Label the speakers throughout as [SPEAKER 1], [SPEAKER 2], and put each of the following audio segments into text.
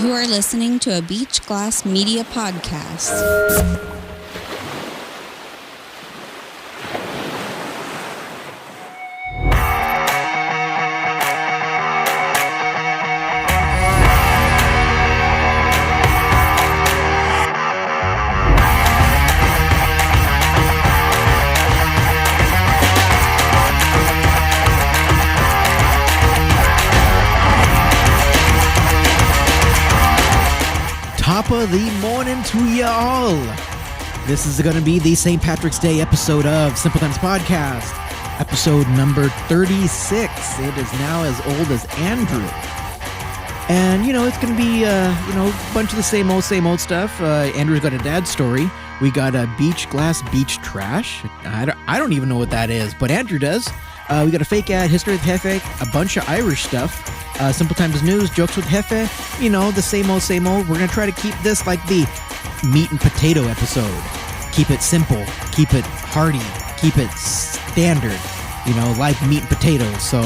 [SPEAKER 1] You are listening to a BEACHGLASS media podcast.
[SPEAKER 2] Top of the morning to y'all. This is going to be the St. Patrick's Day episode of Simple Times Podcast, episode number 36. It is now as old as Andrew. And, it's going to be, a bunch of the same old stuff. Andrew's got a dad story. We got a BEACHGLASS beach trash. I don't even know what that is, but Andrew does. We got a fake ad, history with Hefe, a bunch of Irish stuff. Simple Times News, jokes with Hefe, the same old. We're going to try to keep this like the meat and potato episode. Keep it simple, keep it hearty, keep it standard, like meat and potatoes. So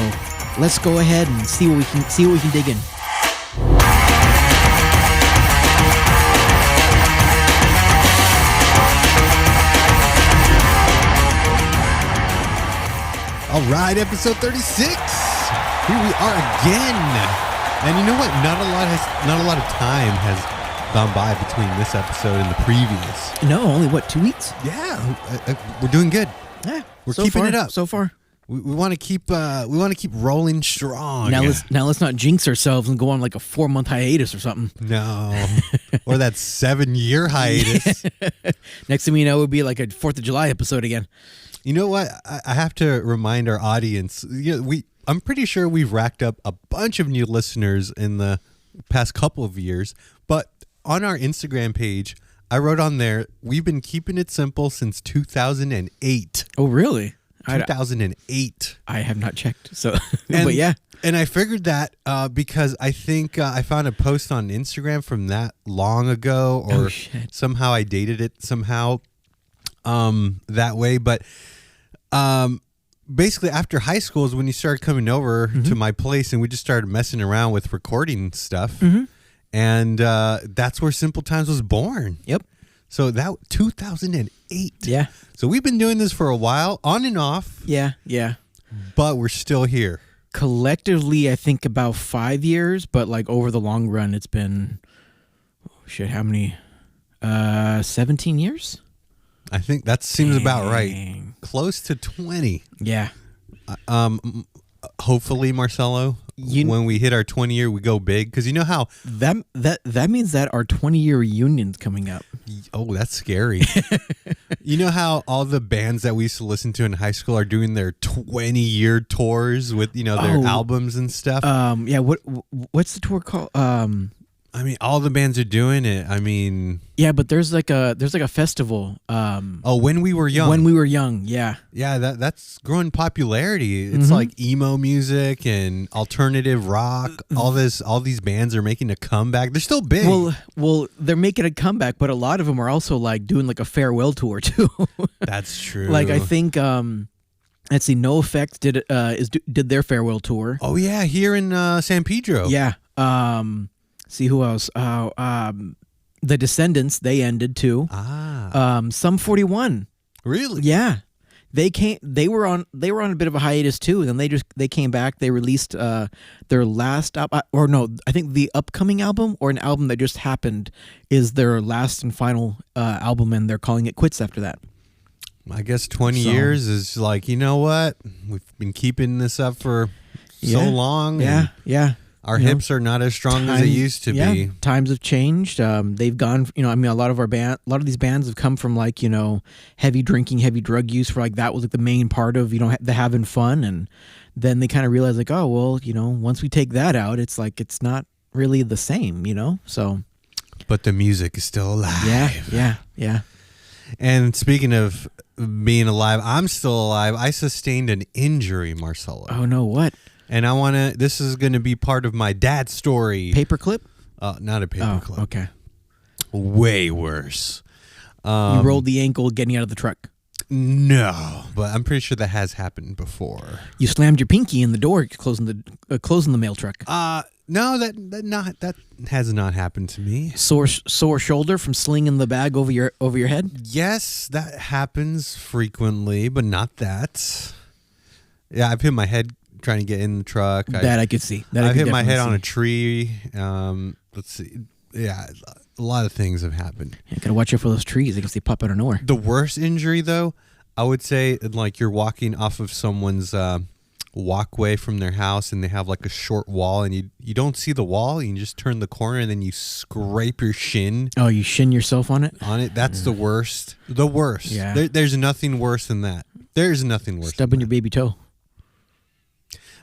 [SPEAKER 2] let's go ahead and see what we can dig in.
[SPEAKER 3] All right, episode 36. Here we are again. And you know what? Not a lot of time has gone by between this episode and the previous.
[SPEAKER 2] No, only 2 weeks?
[SPEAKER 3] Yeah, we're doing good.
[SPEAKER 2] Yeah,
[SPEAKER 3] we're keeping it up
[SPEAKER 2] so far.
[SPEAKER 3] We want to keep rolling strong.
[SPEAKER 2] Now let's not jinx ourselves and go on like a 4-month hiatus or something.
[SPEAKER 3] No, or that 7-year hiatus.
[SPEAKER 2] Next thing we know, it would be like a 4th of July episode again.
[SPEAKER 3] You know what? I have to remind our audience. I'm pretty sure we've racked up a bunch of new listeners in the past couple of years. But on our Instagram page, I wrote on there, we've been keeping it simple since 2008.
[SPEAKER 2] Oh, really?
[SPEAKER 3] 2008.
[SPEAKER 2] I have not checked. So,
[SPEAKER 3] and,
[SPEAKER 2] but yeah.
[SPEAKER 3] And I figured that because I think I found a post on Instagram from that long ago, or somehow I dated it somehow that way. But basically after high school is when you started coming over to my place, and we just started messing around with recording stuff. And that's where Simple Times was born.
[SPEAKER 2] Yep.
[SPEAKER 3] So that 2008.
[SPEAKER 2] Yeah.
[SPEAKER 3] So we've been doing this for a while, on and off.
[SPEAKER 2] Yeah.
[SPEAKER 3] But we're still here.
[SPEAKER 2] Collectively, I think about 5 years, but like over the long run, it's been, how many? 17 years?
[SPEAKER 3] I think that seems about right. Close to 20.
[SPEAKER 2] Yeah.
[SPEAKER 3] Hopefully, Marcelo, when we hit our 20 year, we go big, because you know how
[SPEAKER 2] that means that our 20-year reunion's coming up.
[SPEAKER 3] Oh, that's scary. You know how all the bands that we used to listen to in high school are doing their 20-year tours with their albums and stuff.
[SPEAKER 2] Yeah. What's the tour called?
[SPEAKER 3] I mean, all the bands are doing it. I mean,
[SPEAKER 2] yeah, but there's like a festival.
[SPEAKER 3] When we were young.
[SPEAKER 2] When we were young, yeah.
[SPEAKER 3] Yeah, that's growing popularity. It's like emo music and alternative rock. All these bands are making a comeback. They're still big.
[SPEAKER 2] Well, they're making a comeback, but a lot of them are also like doing like a farewell tour too.
[SPEAKER 3] That's true.
[SPEAKER 2] Like I think let's see, No Effect did their farewell tour.
[SPEAKER 3] Oh yeah, here in San Pedro.
[SPEAKER 2] Yeah. See who else? The Descendants, they ended too. Sum 41.
[SPEAKER 3] Really?
[SPEAKER 2] Yeah. They were on a bit of a hiatus too, and then they came back. They released their last I think the upcoming album, or an album that just happened, is their last and final album, and they're calling it quits after that.
[SPEAKER 3] I guess 20 years is like, you know what? We've been keeping this up for so long.
[SPEAKER 2] Yeah.
[SPEAKER 3] Our hips are not as strong as they used to be.
[SPEAKER 2] Times have changed. They've gone, a lot of these bands have come from like, heavy drinking, heavy drug use, for like that was like the main part of, the having fun. And then they kind of realized like, oh, well, once we take that out, it's like, it's not really the same, so.
[SPEAKER 3] But the music is still alive.
[SPEAKER 2] Yeah.
[SPEAKER 3] And speaking of being alive, I'm still alive. I sustained an injury, Marcelo.
[SPEAKER 2] Oh, no, what?
[SPEAKER 3] And this is going to be part of my dad's story.
[SPEAKER 2] Paperclip?
[SPEAKER 3] Not a paperclip.
[SPEAKER 2] Oh, okay.
[SPEAKER 3] Way worse.
[SPEAKER 2] You rolled the ankle getting out of the truck.
[SPEAKER 3] No, but I'm pretty sure that has happened before.
[SPEAKER 2] You slammed your pinky in the door closing the mail truck.
[SPEAKER 3] No, that has not happened to me.
[SPEAKER 2] Sore shoulder from slinging the bag over your head?
[SPEAKER 3] Yes, that happens frequently, but not that. Yeah, I've hit my head trying to get in the truck.
[SPEAKER 2] That I could see.
[SPEAKER 3] I've hit my head on a tree. Let's see. Yeah, a lot of things have happened.
[SPEAKER 2] You gotta watch out for those trees because they pop out of nowhere.
[SPEAKER 3] The worst injury, though, I would say, like you're walking off of someone's walkway from their house and they have like a short wall and you don't see the wall, you just turn the corner and then you scrape your shin.
[SPEAKER 2] Oh, you shin yourself on it?
[SPEAKER 3] That's the worst. The worst.
[SPEAKER 2] Yeah.
[SPEAKER 3] There's nothing worse than that. There's nothing worse.
[SPEAKER 2] Stubbing your baby toe.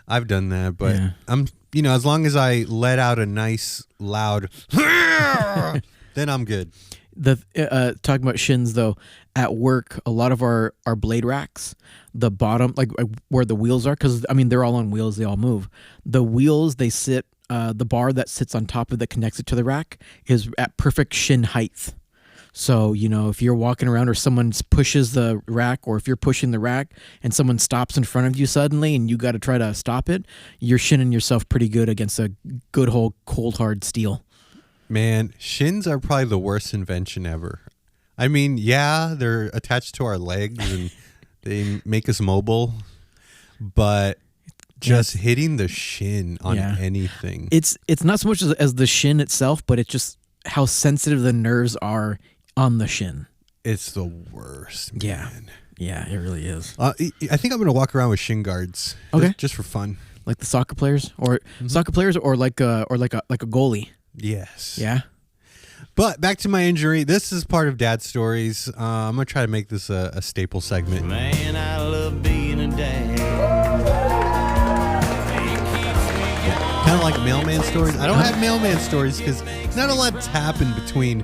[SPEAKER 3] I've done that, but I'm as long as I let out a nice loud then I'm good.
[SPEAKER 2] Talking about shins though, at work, a lot of our blade racks, the bottom, like where the wheels are, because I mean they're all on wheels, they all move. The wheels, they sit, the bar that sits on top of that connects it to the rack is at perfect shin height. So if you're walking around or someone pushes the rack, or if you're pushing the rack and someone stops in front of you suddenly and you got to try to stop it, you're shinning yourself pretty good against a good old cold hard steel.
[SPEAKER 3] Man, shins are probably the worst invention ever. I mean, yeah, they're attached to our legs and they make us mobile, but just hitting the shin on anything.
[SPEAKER 2] It's not so much as the shin itself, but it's just how sensitive the nerves are on the shin.
[SPEAKER 3] It's the worst, man.
[SPEAKER 2] Yeah, it really is.
[SPEAKER 3] I think I'm going to walk around with shin guards.
[SPEAKER 2] Okay.
[SPEAKER 3] Just for fun.
[SPEAKER 2] Like the soccer players or like a goalie.
[SPEAKER 3] Yes.
[SPEAKER 2] Yeah.
[SPEAKER 3] But back to my injury. This is part of Dad's stories. I'm going to try to make this a staple segment.
[SPEAKER 4] Man, I love being a dad.
[SPEAKER 3] Kind of like mailman stories. I don't have mailman stories because not a lot's happened between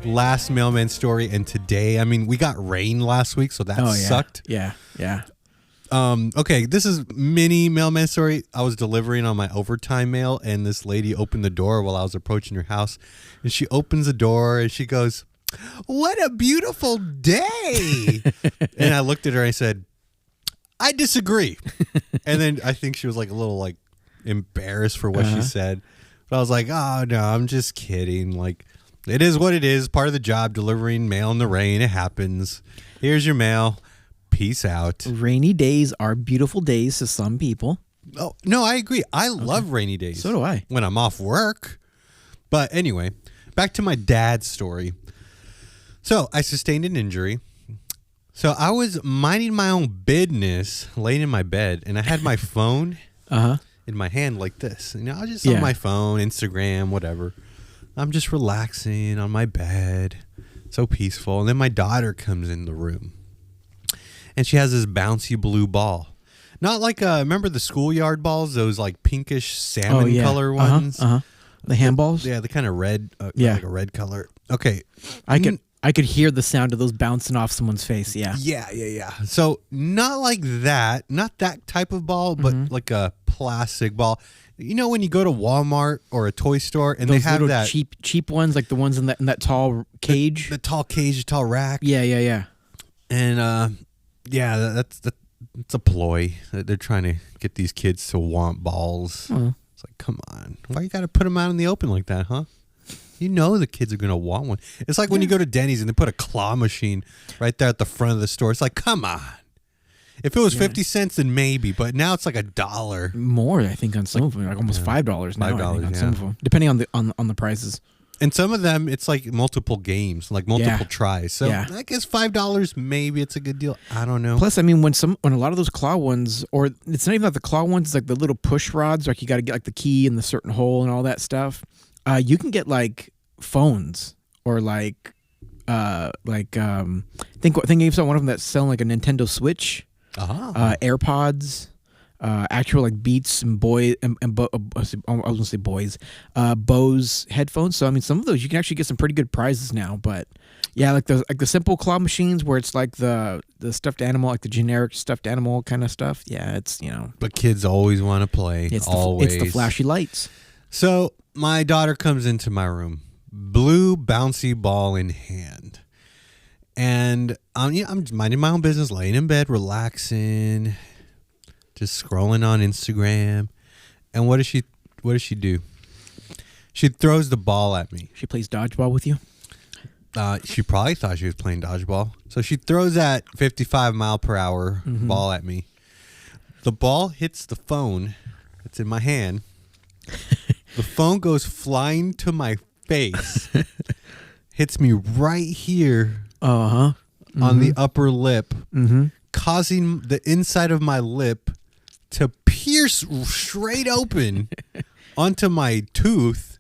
[SPEAKER 3] last mailman story and today. I mean, we got rain last week, so that sucked.
[SPEAKER 2] Yeah.
[SPEAKER 3] Okay, this is mini mailman story. I was delivering on my overtime mail, and this lady opened the door while I was approaching her house. And she opens the door, and she goes, "What a beautiful day!" And I looked at her, and I said, "I disagree." And then I think she was like a little like embarrassed for what she said. But I was like, "Oh no, I'm just kidding. Like, it is what it is. Part of the job, delivering mail in the rain. It happens. Here's your mail. Peace out."
[SPEAKER 2] Rainy days are beautiful days to some people.
[SPEAKER 3] Oh, no, I agree. I love rainy days.
[SPEAKER 2] So do I.
[SPEAKER 3] When I'm off work. But anyway, back to my dad's story. So I sustained an injury. So I was minding my own business, laying in my bed, and I had my phone in my hand like this. I was just on my phone, Instagram, whatever. I'm just relaxing on my bed. So peaceful. And then my daughter comes in the room. And she has this bouncy blue ball. Not like, remember the schoolyard balls? Those like pinkish salmon color ones?
[SPEAKER 2] The handballs?
[SPEAKER 3] Yeah, the kind of red, like a red color. Okay.
[SPEAKER 2] I could hear the sound of those bouncing off someone's face, yeah.
[SPEAKER 3] Yeah. So not like that. Not that type of ball, but like a plastic ball. You know when you go to Walmart or a toy store and
[SPEAKER 2] those
[SPEAKER 3] they have
[SPEAKER 2] little
[SPEAKER 3] that
[SPEAKER 2] cheap ones, like the ones in that tall cage?
[SPEAKER 3] The tall cage, the tall rack.
[SPEAKER 2] Yeah.
[SPEAKER 3] And that's a ploy. They're trying to get these kids to want balls. It's like, come on. Why you got to put them out in the open like that, huh? You know the kids are going to want one. It's like when you go to Denny's and they put a claw machine right there at the front of the store. It's like, come on. If it was 50 cents, then maybe. But now it's like $1.
[SPEAKER 2] More, I think, on some of them. Like almost $5 now, I think, on some of them. Depending on the prices.
[SPEAKER 3] And some of them, it's like multiple games, like multiple tries. So I guess $5, maybe it's a good deal. I don't know.
[SPEAKER 2] Plus, I mean, when a lot of those claw ones, or it's not even like the claw ones, it's like the little push rods, like you got to get like the key in the certain hole and all that stuff. You can get like phones or think I even saw one of them that's selling like a Nintendo Switch, AirPods. Actual like Beats and I was gonna say Boys, Bose headphones. So I mean, some of those you can actually get some pretty good prizes now. But yeah, like the simple claw machines where it's like the stuffed animal, like the generic stuffed animal kind of stuff. Yeah, it's
[SPEAKER 3] But kids always want to play. It's
[SPEAKER 2] the flashy lights.
[SPEAKER 3] So my daughter comes into my room, blue bouncy ball in hand, and I'm minding my own business, laying in bed, relaxing. Just scrolling on Instagram, and what does she do? She throws the ball at me.
[SPEAKER 2] She plays dodgeball with you?
[SPEAKER 3] She probably thought she was playing dodgeball. So she throws that 55-mile-per-hour ball at me. The ball hits the phone that's in my hand. The phone goes flying to my face. Hits me right here on the upper lip, causing the inside of my lip to pierce straight open onto my tooth,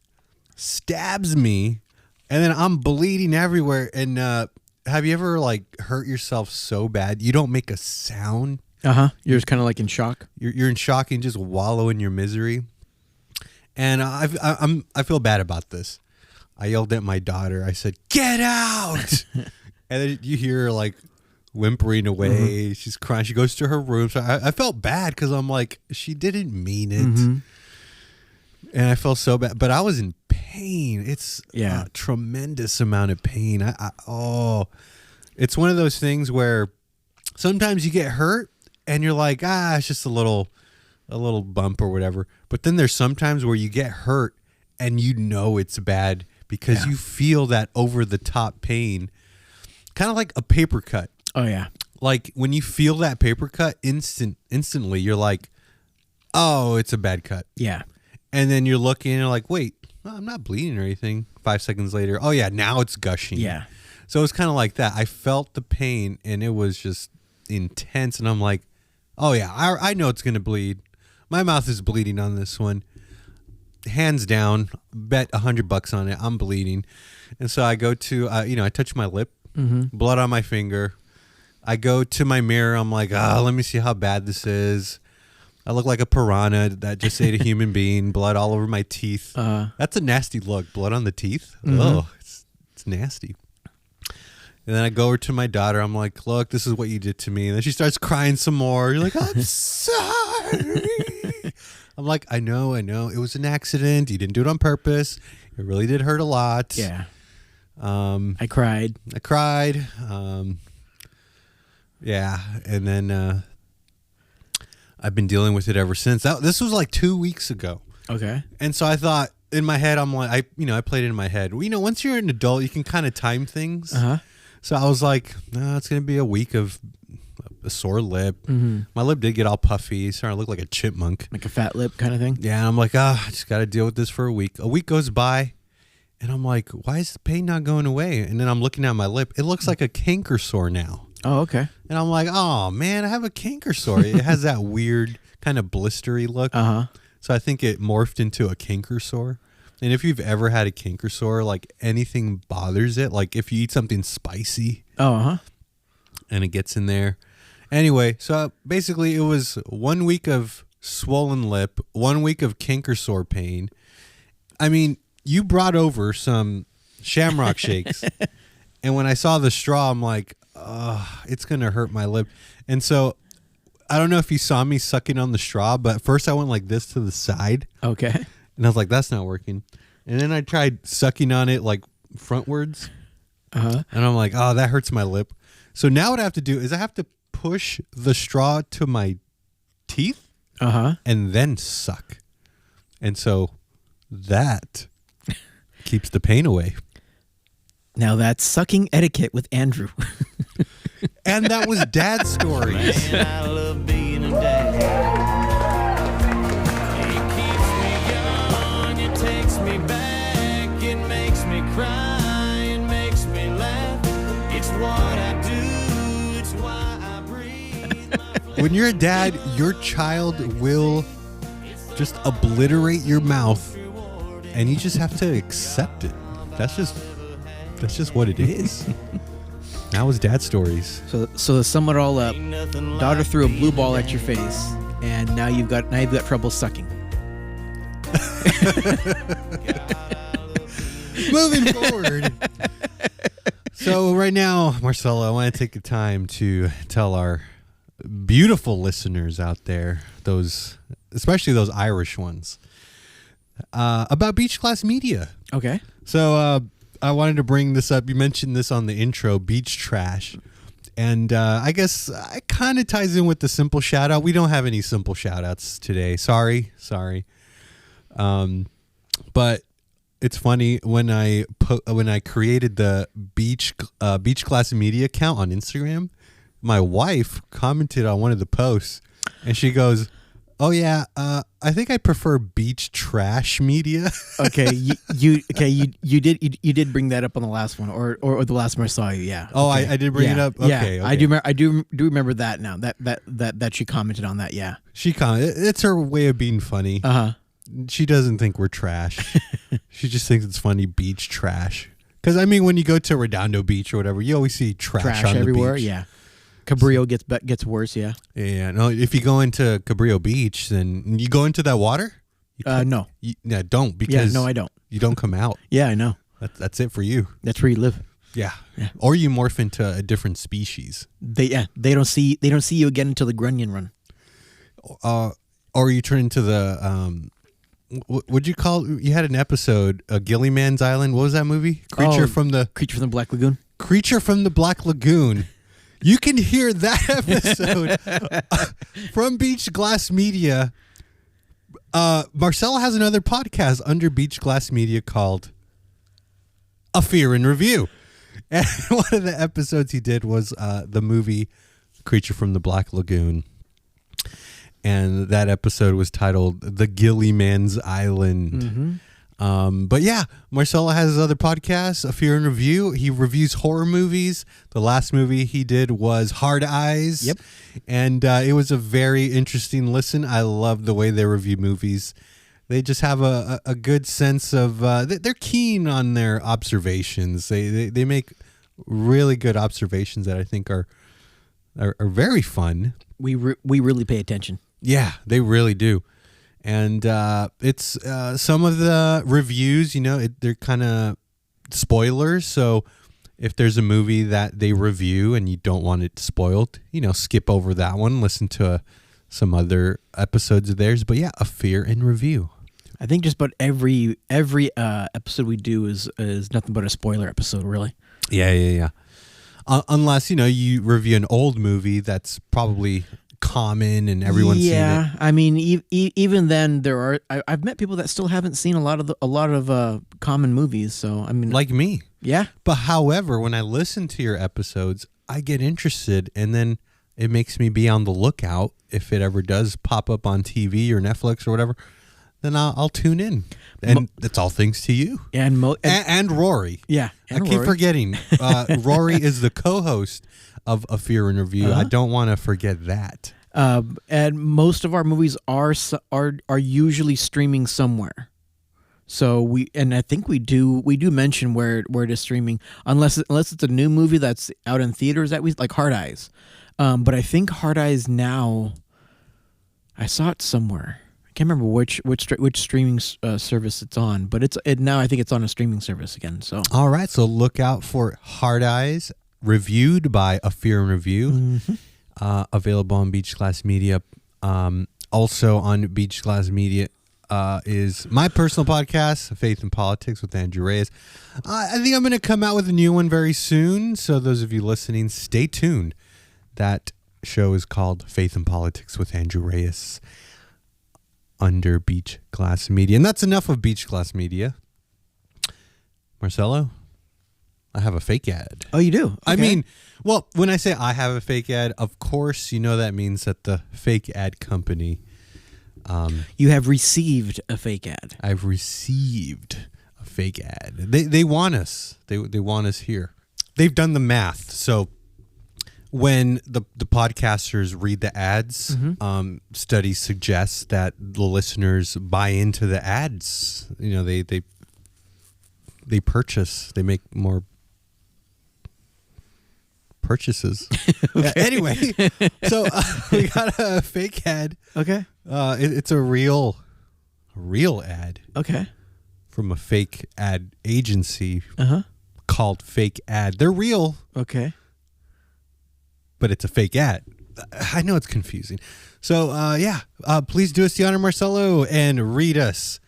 [SPEAKER 3] stabs me, and then I'm bleeding everywhere. And have you ever like hurt yourself so bad you don't make a sound?
[SPEAKER 2] You're just kind of like in shock.
[SPEAKER 3] You're in shock and just wallow in your misery. And I feel bad about this. I yelled at my daughter. I said, "Get out!" And then you hear her like whimpering away. She's crying. She goes to her room. So I felt bad because I'm like, she didn't mean it. And I felt so bad. But I was in pain. It's a tremendous amount of pain. It's one of those things where sometimes you get hurt and you're like, it's just a little bump or whatever. But then there's sometimes where you get hurt and you know it's bad because you feel that over the top pain, kind of like a paper cut.
[SPEAKER 2] Oh yeah.
[SPEAKER 3] Like when you feel that paper cut instantly, you're like, oh, it's a bad cut.
[SPEAKER 2] Yeah.
[SPEAKER 3] And then you're looking and you're like, wait, I'm not bleeding or anything. 5 seconds later, oh yeah, now it's gushing.
[SPEAKER 2] Yeah.
[SPEAKER 3] So it's kind of like that. I felt the pain and it was just intense. And I'm like, oh yeah, I know it's going to bleed. My mouth is bleeding on this one. Hands down, bet $100 on it. I'm bleeding. And so I go to, I touch my lip, blood on my finger. I go to my mirror. I'm like, let me see how bad this is. I look like a piranha that just ate a human being, blood all over my teeth. That's a nasty look, blood on the teeth. Oh, it's nasty. And then I go over to my daughter. I'm like, look, this is what you did to me. And then she starts crying some more. You're like, I'm sorry. I'm like, I know. It was an accident. You didn't do it on purpose. It really did hurt a lot.
[SPEAKER 2] Yeah. I cried.
[SPEAKER 3] Yeah. And then I've been dealing with it ever since. This was like 2 weeks ago. Okay. And so I thought in my head, I'm like, I played it in my head. Well, once you're an adult, you can kind of time things. So I was like, no, it's going to be a week of a sore lip. My lip did get all puffy, starting to look like a chipmunk.
[SPEAKER 2] Like a fat lip kind of thing?
[SPEAKER 3] Yeah, I'm like, I just got to deal with this for a week. A week goes by, and I'm like, why is the pain not going away? And then I'm looking at my lip. It looks like a canker sore now.
[SPEAKER 2] Oh, okay.
[SPEAKER 3] And I'm like, oh, man, I have a canker sore. It has that weird kind of blistery look. So I think it morphed into a canker sore. And if you've ever had a canker sore, like anything bothers it, like if you eat something spicy and it gets in there. Anyway, so basically it was 1 week of swollen lip, 1 week of canker sore pain. I mean, you brought over some Shamrock shakes. And when I saw the straw, I'm like, it's going to hurt my lip. And so I don't know if you saw me sucking on the straw, but first I went like this to the side.
[SPEAKER 2] Okay.
[SPEAKER 3] And I was like, that's not working. And then I tried sucking on it like frontwards. And I'm like, oh, that hurts my lip. So now what I have to do is I have to push the straw to my teeth and then suck. And so that keeps the pain away.
[SPEAKER 2] Now that's sucking etiquette with Andrew.
[SPEAKER 3] And that was Dad's stories.
[SPEAKER 4] Man, I love being a dad. Cry and makes me laugh. It's what I do, it's why I breathe.
[SPEAKER 3] When you're a dad, your child will just obliterate your mouth and you just have to accept it. That's just what it is. That was Dad's stories.
[SPEAKER 2] So to sum it all up, daughter threw a blue ball at your face and now you've got trouble sucking.
[SPEAKER 3] Moving forward. So right now, Marcelo, I want to take the time to tell our beautiful listeners out there, especially those Irish ones, about Beach Glass Media.
[SPEAKER 2] Okay.
[SPEAKER 3] So I wanted to bring this up. You mentioned this on the intro, beach trash. And I guess it kind of ties in with the simple shout out. We don't have any simple shout outs today. Sorry. But it's funny when I created the BEACHGLASS media account on Instagram, my wife commented on one of the posts, and she goes, "Oh yeah, I think I prefer beach trash media."
[SPEAKER 2] Okay, you did bring that up on the last one, or the last time I saw you. Yeah.
[SPEAKER 3] Oh,
[SPEAKER 2] okay.
[SPEAKER 3] I did bring it up. Okay,
[SPEAKER 2] yeah,
[SPEAKER 3] okay.
[SPEAKER 2] I do remember that now. That she commented on that. Yeah.
[SPEAKER 3] She it's her way of being funny. She doesn't think we're trash. She just thinks it's funny, beach trash. Because I mean, when you go to Redondo Beach or whatever, you always see trash on
[SPEAKER 2] everywhere.
[SPEAKER 3] the beach.
[SPEAKER 2] Yeah. Cabrillo gets worse. Yeah.
[SPEAKER 3] Yeah. No, if you go into Cabrillo Beach, then you go into that water.
[SPEAKER 2] No.
[SPEAKER 3] Don't because
[SPEAKER 2] no, I don't.
[SPEAKER 3] You don't come out.
[SPEAKER 2] Yeah, I know.
[SPEAKER 3] That's it for you.
[SPEAKER 2] That's where you live.
[SPEAKER 3] Yeah. Or you morph into a different species.
[SPEAKER 2] They don't see you again until the Grunion Run.
[SPEAKER 3] Or you turn into the what'd you call? You had an episode, Gilliman's Island. What was that movie? Creature from the
[SPEAKER 2] Black Lagoon.
[SPEAKER 3] Creature from the Black Lagoon. You can hear that episode from BEACHGLASS Media. Marcelo has another podcast under BEACHGLASS Media called A Fear in Review. And one of the episodes he did was the movie Creature from the Black Lagoon. And that episode was titled The Gilliman's Island.
[SPEAKER 2] Mm-hmm.
[SPEAKER 3] But yeah, Marcelo has his other podcast, A Fear in Review. He reviews horror movies. The last movie he did was Hard Eyes.
[SPEAKER 2] Yep.
[SPEAKER 3] And it was a very interesting listen. I love the way they review movies. They just have a good sense of, they're keen on their observations. They make really good observations that I think are very fun.
[SPEAKER 2] We really pay attention.
[SPEAKER 3] Yeah, they really do. And it's some of the reviews, they're kind of spoilers. So if there's a movie that they review and you don't want it spoiled, skip over that one, listen to some other episodes of theirs. But yeah, A Fear in Review.
[SPEAKER 2] I think just about every episode we do is nothing but a spoiler episode, really.
[SPEAKER 3] Yeah. Unless, you review an old movie that's probably common and everyone's seen it.
[SPEAKER 2] Yeah, I mean, even then, I've met people that still haven't seen a lot of common movies. So I mean,
[SPEAKER 3] like me.
[SPEAKER 2] Yeah.
[SPEAKER 3] But however, when I listen to your episodes, I get interested, and then it makes me be on the lookout if it ever does pop up on TV or Netflix or whatever. Then I'll tune in, and that's all thanks to you
[SPEAKER 2] and
[SPEAKER 3] Rory.
[SPEAKER 2] Yeah,
[SPEAKER 3] I keep forgetting. Rory is the co-host of A Fear in Review. I don't want to forget that.
[SPEAKER 2] And most of our movies are usually streaming somewhere. So I think we do mention where it is streaming, unless it's a new movie that's out in theaters that we like, Hard Eyes. But I think Hard Eyes now, I saw it somewhere. I can't remember which streaming service it's on, but now I think it's on a streaming service again. So
[SPEAKER 3] all right, so look out for Hard Eyes, reviewed by A Fear in Review.
[SPEAKER 2] Mm-hmm.
[SPEAKER 3] Available on BEACHGLASS Media. Also on BEACHGLASS Media is my personal podcast, Faith and Politics with Andrew Reyes. I think I'm going to come out with a new one very soon, so those of you listening, stay tuned. That show is called Faith and Politics with Andrew Reyes under BEACHGLASS Media. And that's enough of BEACHGLASS Media. Marcelo, I have a fake ad.
[SPEAKER 2] Oh, you do? Okay.
[SPEAKER 3] I mean, well, when I say I have a fake ad, of course, that means that the fake ad company.
[SPEAKER 2] You have received a fake ad.
[SPEAKER 3] I've received a fake ad. They want us. They want us here. They've done the math. So when the podcasters read the ads, studies suggest that the listeners buy into the ads. They purchase. They make more purchases. Anyway, so we got a fake ad.
[SPEAKER 2] Okay.
[SPEAKER 3] It's a real ad.
[SPEAKER 2] Okay.
[SPEAKER 3] From a fake ad agency called FakeAd. They're real.
[SPEAKER 2] Okay.
[SPEAKER 3] But it's a fake ad. I know it's confusing. So please do us the honor, Marcelo, and read us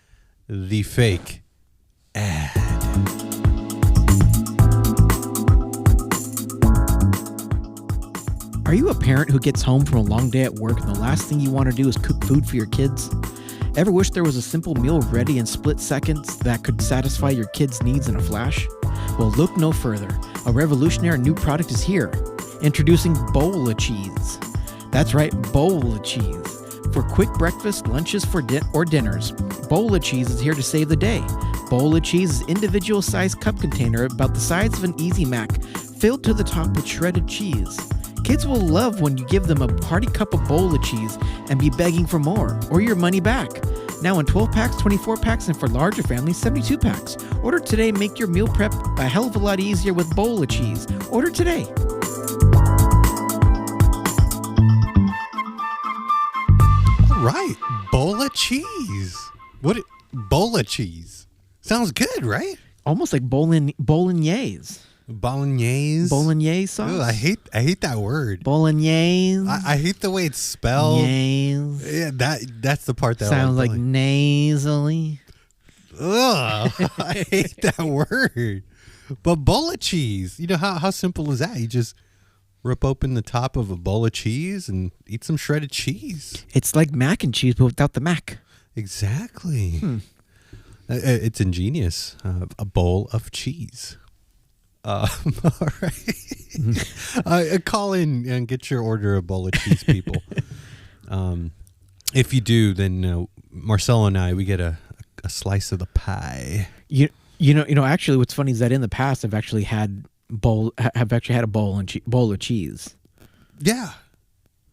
[SPEAKER 3] the fake ad.
[SPEAKER 2] Are you a parent who gets home from a long day at work and the last thing you want to do is cook food for your kids? Ever wish there was a simple meal ready in split seconds that could satisfy your kids' needs in a flash? Well, look no further. A revolutionary new product is here. Introducing Bowl of Cheese. That's right, Bowl of Cheese. For quick breakfast, lunches, or dinners, Bowl of Cheese is here to save the day. Bowl of Cheese is individual-sized cup container about the size of an Easy Mac, filled to the top with shredded cheese. Kids will love when you give them a party cup of Bowl of Cheese and be begging for more, or your money back. Now in 12 packs, 24 packs, and for larger families, 72 packs. Order today, make your meal prep a hell of a lot easier with Bowl of Cheese. Order today.
[SPEAKER 3] All right, bowl of cheese. Bowl of cheese? Sounds good, right?
[SPEAKER 2] Almost like bolognese.
[SPEAKER 3] Bolognese
[SPEAKER 2] sauce.
[SPEAKER 3] Ugh, I hate that word.
[SPEAKER 2] Bolognese.
[SPEAKER 3] I hate the way it's spelled.
[SPEAKER 2] Yes.
[SPEAKER 3] Yeah, that's the part that
[SPEAKER 2] sounds like nasally.
[SPEAKER 3] Ugh, I hate that word. But bowl of cheese, you know how simple is that? You just rip open the top of a bowl of cheese and eat some shredded cheese.
[SPEAKER 2] It's like mac and cheese, but without the mac.
[SPEAKER 3] Exactly. It's ingenious. A bowl of cheese. All right. Call in and get your order of bowl of cheese, people. If you do, then Marcelo and I, we get a slice of the pie.
[SPEAKER 2] You know. Actually, what's funny is that in the past, I've actually had a bowl of cheese.
[SPEAKER 3] Yeah.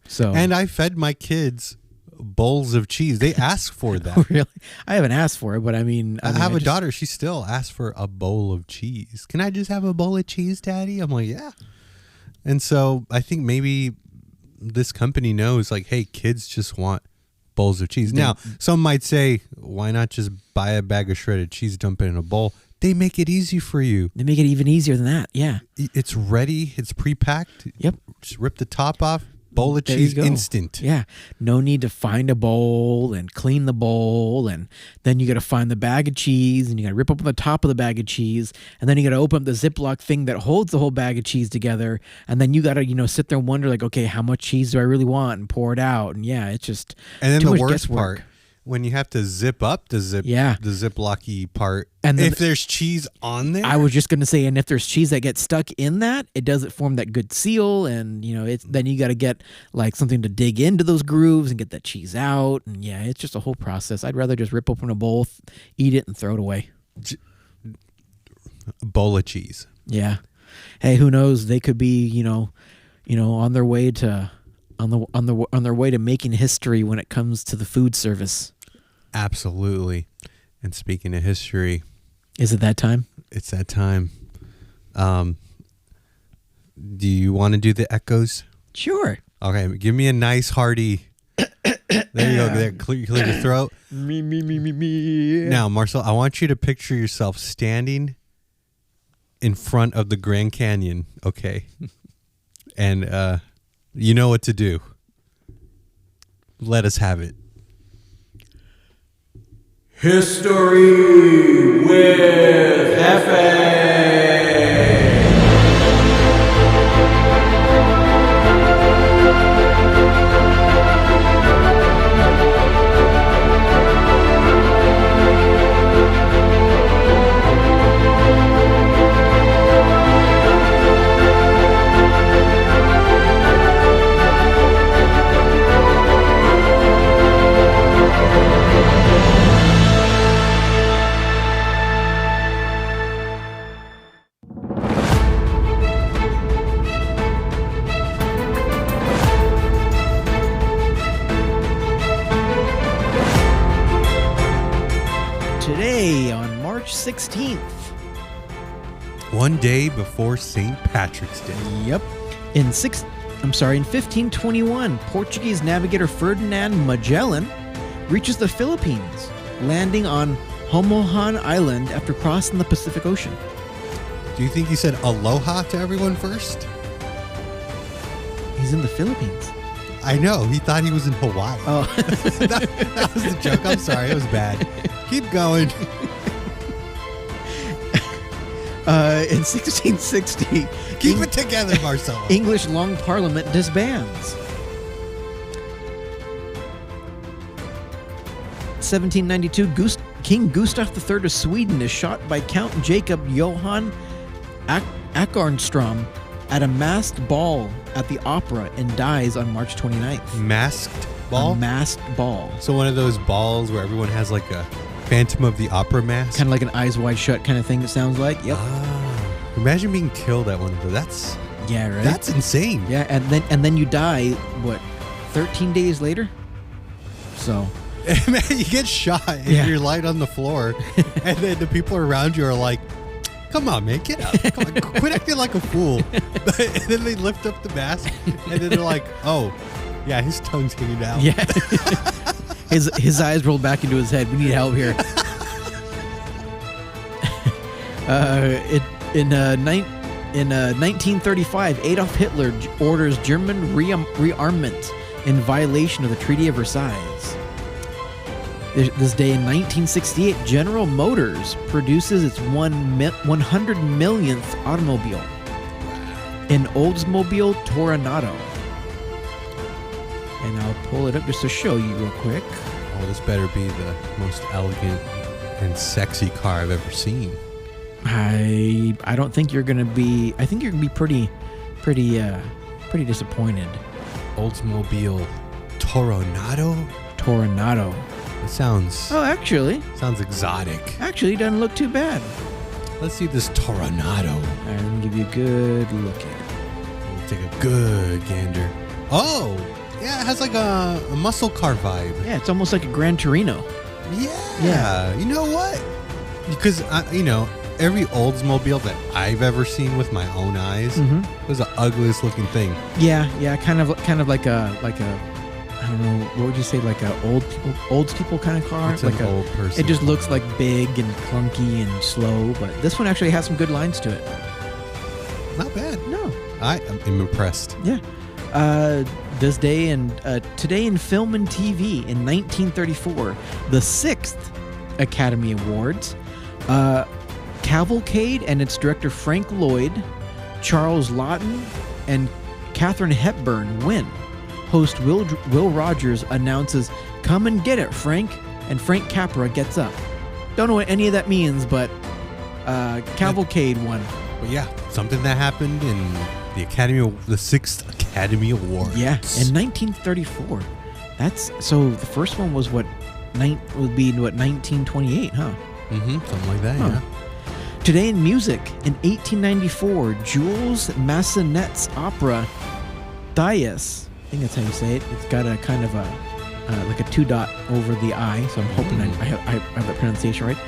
[SPEAKER 2] So
[SPEAKER 3] and I fed my kids bowls of cheese. They ask for that.
[SPEAKER 2] Really? I haven't asked for it, but I
[SPEAKER 3] have a daughter. She still asks for a bowl of cheese. Can I just have a bowl of cheese, Daddy? I'm like, yeah. And so I think maybe this company knows, like, hey, kids just want bowls of cheese. Now, some might say, why not just buy a bag of shredded cheese, dump it in a bowl? They make it easy for you.
[SPEAKER 2] They make it even easier than that. Yeah.
[SPEAKER 3] It's ready. It's pre-packed.
[SPEAKER 2] Yep.
[SPEAKER 3] Just rip the top off. Bowl of cheese instant.
[SPEAKER 2] Yeah. No need to find a bowl and clean the bowl. And then you got to find the bag of cheese and you got to rip open the top of the bag of cheese. And then you got to open up the Ziploc thing that holds the whole bag of cheese together. And then you got to, sit there and wonder, like, okay, how much cheese do I really want? And pour it out. And yeah, it's just.
[SPEAKER 3] And then the worst part, when you have to zip up the Ziploc-y part, and if there's cheese on there.
[SPEAKER 2] I was just going to say, and if there's cheese that gets stuck in that, it doesn't form that good seal. And, then you got to get like something to dig into those grooves and get that cheese out. And yeah, it's just a whole process. I'd rather just rip open a bowl, eat it, and throw it away.
[SPEAKER 3] A bowl of cheese.
[SPEAKER 2] Yeah. Hey, who knows? They could be, on their way to on their way to making history when it comes to the food service.
[SPEAKER 3] Absolutely. And speaking of history,
[SPEAKER 2] is it that time?
[SPEAKER 3] It's that time. Do you want to do the echoes?
[SPEAKER 2] Sure.
[SPEAKER 3] Okay, give me a nice hearty. There you go. There, clear your throat.
[SPEAKER 2] Me.
[SPEAKER 3] Now, Marcel, I want you to picture yourself standing in front of the Grand Canyon. Okay, and you know what to do. Let us have it.
[SPEAKER 4] History with Hefe.
[SPEAKER 2] Today on March 16th.
[SPEAKER 3] One day before St. Patrick's Day.
[SPEAKER 2] Yep. In 1521, Portuguese navigator Ferdinand Magellan reaches the Philippines, landing on Homohan Island after crossing the Pacific Ocean.
[SPEAKER 3] Do you think he said aloha to everyone first?
[SPEAKER 2] He's in the Philippines.
[SPEAKER 3] I know. He thought he was in Hawaii.
[SPEAKER 2] Oh.
[SPEAKER 3] that was the joke. I'm sorry. It was bad. Keep going.
[SPEAKER 2] In 1660...
[SPEAKER 3] Keep it together, Marcelo.
[SPEAKER 2] English Long Parliament disbands. 1792, King Gustav III of Sweden is shot by Count Jacob Johann Ackernstrom at a masked ball at the opera and dies on March 29th.
[SPEAKER 3] Masked ball?
[SPEAKER 2] A masked ball.
[SPEAKER 3] So one of those balls where everyone has like a Phantom of the Opera mask?
[SPEAKER 2] Kind of like an Eyes Wide Shut kind of thing, it sounds like. Yep.
[SPEAKER 3] Imagine being killed at one of those. That's
[SPEAKER 2] right.
[SPEAKER 3] That's insane.
[SPEAKER 2] Yeah, and then you die, 13 days later? So...
[SPEAKER 3] Man, you get shot and you're lying on the floor, and then the people around you are like, "Come on, man, get up! Come on, quit acting like a fool." And then they lift up the mask, and then they're like, "Oh, yeah, his tongue's hanging out."
[SPEAKER 2] Yeah, his eyes rolled back into his head. We need help here. In 1935, Adolf Hitler orders German rearmament in violation of the Treaty of Versailles. This day in 1968, General Motors produces its 100 millionth automobile, an Oldsmobile Toronado. And I'll pull it up just to show you real quick.
[SPEAKER 3] Oh, this better be the most elegant and sexy car I've ever seen.
[SPEAKER 2] I don't think you're gonna be. I think you're gonna be pretty disappointed.
[SPEAKER 3] Oldsmobile Toronado. It sounds.
[SPEAKER 2] Oh, actually,
[SPEAKER 3] sounds exotic.
[SPEAKER 2] Actually, it doesn't look too bad.
[SPEAKER 3] Let's see this Toronado.
[SPEAKER 2] All right, let me give you a good look at it.
[SPEAKER 3] We'll take a good gander. Oh, yeah, it has like a muscle car vibe.
[SPEAKER 2] Yeah, it's almost like a Gran Torino.
[SPEAKER 3] Yeah. You know what? Because every Oldsmobile that I've ever seen with my own eyes was the ugliest looking thing.
[SPEAKER 2] Yeah, kind of like a I don't know, what would you say, like a old people kind of car?
[SPEAKER 3] It's
[SPEAKER 2] like
[SPEAKER 3] an old person.
[SPEAKER 2] It just looks like big and clunky and slow, but this one actually has some good lines to it.
[SPEAKER 3] Not bad.
[SPEAKER 2] No.
[SPEAKER 3] I am impressed.
[SPEAKER 2] Yeah. Today in film and TV in 1934, the 6th Academy Awards, Cavalcade and its director Frank Lloyd, Charles Laughton, and Katharine Hepburn win. Host Will Rogers announces, "Come and get it, Frank," and Frank Capra gets up. Don't know what any of that means, but Cavalcade won.
[SPEAKER 3] But yeah, something that happened in the 6th Academy Awards.
[SPEAKER 2] Yeah, in 1934. So the first one was 1928, huh?
[SPEAKER 3] Something like that, yeah.
[SPEAKER 2] Today in music, in 1894, Jules Massenet's opera Thais, I think that's how you say it. It's got a kind of like a 2 dot over the I, so I'm hoping I have that pronunciation right.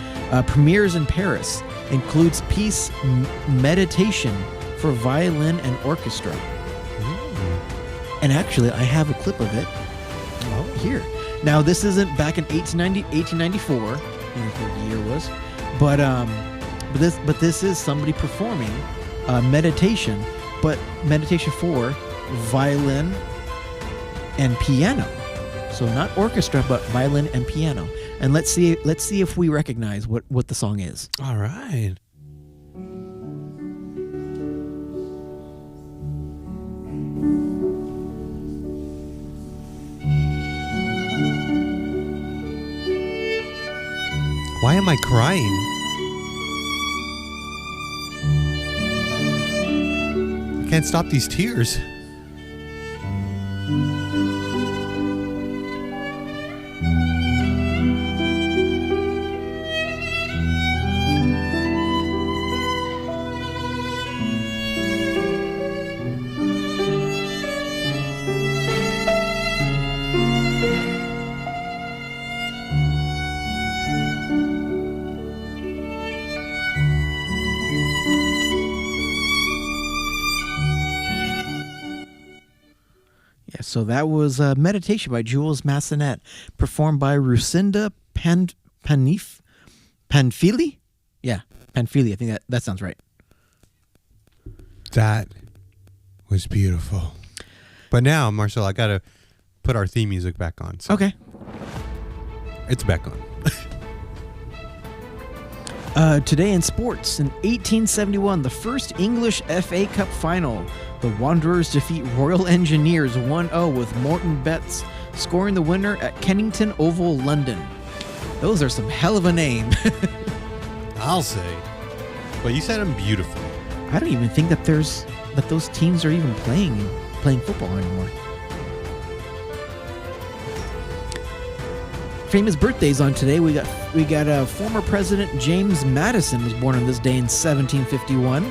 [SPEAKER 2] Premieres in Paris, includes piece Meditation for violin and orchestra. And actually, I have a clip of it here. Now, this isn't back in 1894, I think the year was, but this is somebody performing meditation, but meditation for violin and piano. So not orchestra, but violin and piano. And let's see if we recognize what the song is.
[SPEAKER 3] All right. Why am I crying? I can't stop these tears.
[SPEAKER 2] So that was Meditation by Jules Massenet, performed by Lucinda Panfili? Yeah, Panfili. I think that sounds right.
[SPEAKER 3] That was beautiful. But now, Marcelo, I got to put our theme music back on. So
[SPEAKER 2] okay.
[SPEAKER 3] It's back on.
[SPEAKER 2] Today in sports, in 1871, the first English FA Cup final. The Wanderers defeat Royal Engineers 1-0 with Morton Betts scoring the winner at Kennington Oval, London. Those are some hell of a name.
[SPEAKER 3] I'll say. But you said I'm beautiful.
[SPEAKER 2] I don't even think that those teams are even playing football anymore. Famous birthdays on today. We got former President James Madison was born on this day in 1751.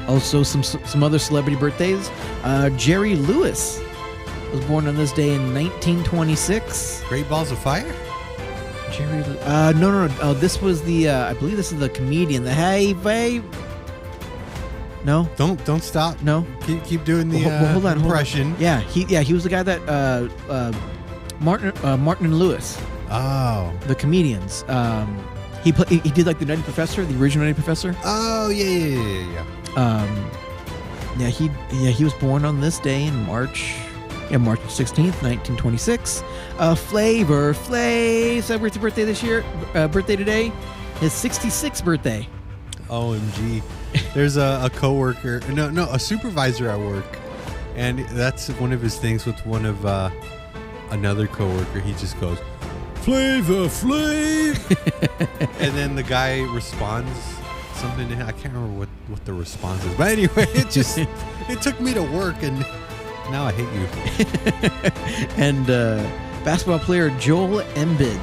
[SPEAKER 2] Also, some other celebrity birthdays. Jerry Lewis was born on this day in 1926.
[SPEAKER 3] Great Balls of Fire?
[SPEAKER 2] Jerry. No. This was the. I believe this is the comedian. The hey. No.
[SPEAKER 3] Don't stop.
[SPEAKER 2] No.
[SPEAKER 3] Keep doing the
[SPEAKER 2] hold on,
[SPEAKER 3] impression.
[SPEAKER 2] Hold on. Yeah. He was the guy that Martin and Lewis.
[SPEAKER 3] Oh.
[SPEAKER 2] The comedians. He did like the Nutty Professor, the original Nutty Professor.
[SPEAKER 3] Oh yeah.
[SPEAKER 2] He was born on this day in March 16th, 1926. Flavor Flav celebrates his birthday this year. Birthday today, his 66th birthday.
[SPEAKER 3] OMG. There's a coworker, a supervisor at work, and that's one of his things with one of another coworker. He just goes, Flavor Flav, and then the guy responds something to him. I can't remember what the response is, but anyway, it took me to work, and now I hate you.
[SPEAKER 2] And basketball player Joel Embiid,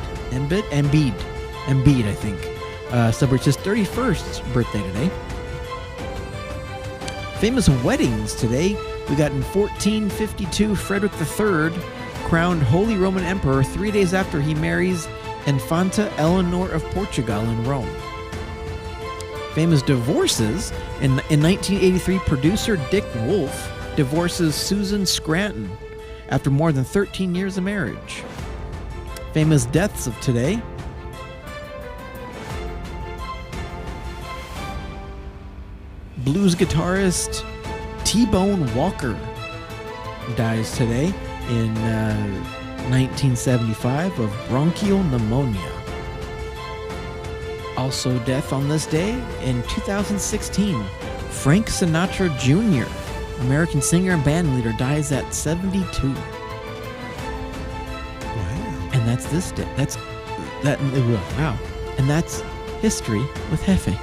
[SPEAKER 2] I think, celebrates his 31st birthday today. Famous weddings today. We got in 1452, Frederick III crowned Holy Roman Emperor 3 days after he marries Infanta Eleanor of Portugal in Rome. Famous divorces. In 1983, producer Dick Wolf divorces Susan Scranton after more than 13 years of marriage. Famous deaths of today. Blues guitarist T-Bone Walker dies today in 1975 of bronchial pneumonia. Also death on this day in 2016. Frank Sinatra Jr., American singer and band leader, dies at 72.
[SPEAKER 3] Wow.
[SPEAKER 2] And that's this day. Wow. And that's history with Hefe.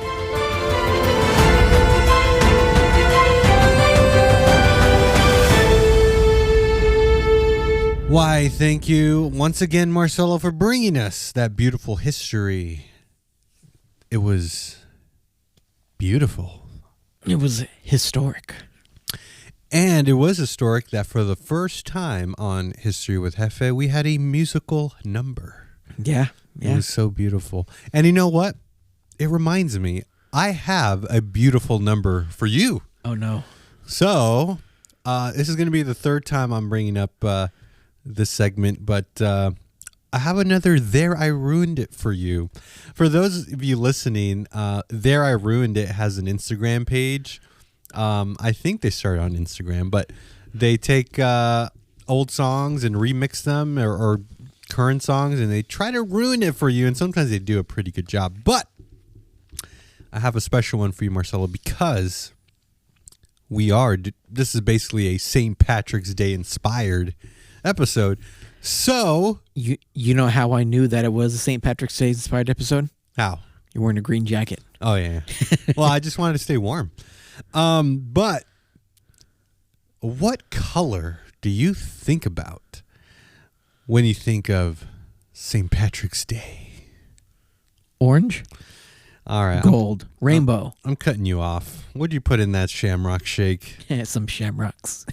[SPEAKER 3] Why, thank you once again, Marcelo, for bringing us that beautiful history. It was beautiful.
[SPEAKER 2] It was historic.
[SPEAKER 3] And it was historic that for the first time on History with Hefe, we had a musical number.
[SPEAKER 2] Yeah.
[SPEAKER 3] It was so beautiful. And you know what? It reminds me, I have a beautiful number for you.
[SPEAKER 2] Oh, no.
[SPEAKER 3] So, this is going to be the third time I'm bringing up this segment, but I have another There I Ruined It for you. For those of you listening, There I Ruined It has an Instagram page. I think they started on Instagram, but they take old songs and remix them or current songs, and they try to ruin it for you, and sometimes they do a pretty good job. But I have a special one for you, Marcelo, because this is basically a St. Patrick's Day inspired episode. So
[SPEAKER 2] you know how I knew that it was a St. Patrick's Day inspired episode?
[SPEAKER 3] How?
[SPEAKER 2] You're wearing a green jacket.
[SPEAKER 3] Oh yeah. Well, I just wanted to stay warm. But what color do you think about when you think of St. Patrick's Day?
[SPEAKER 2] Orange?
[SPEAKER 3] All right.
[SPEAKER 2] Gold. Rainbow.
[SPEAKER 3] I'm cutting you off. What'd you put in that shamrock shake?
[SPEAKER 2] Some shamrocks.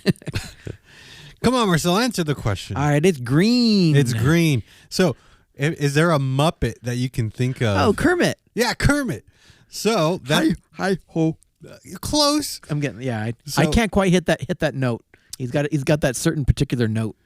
[SPEAKER 3] Come on, Marcel, answer the question.
[SPEAKER 2] All right, it's green.
[SPEAKER 3] It's green. So, is there a Muppet that you can think of?
[SPEAKER 2] Oh, Kermit.
[SPEAKER 3] Yeah, Kermit. So that
[SPEAKER 2] hi ho.
[SPEAKER 3] You're close.
[SPEAKER 2] I'm getting I can't quite hit that note. He's got that certain particular note.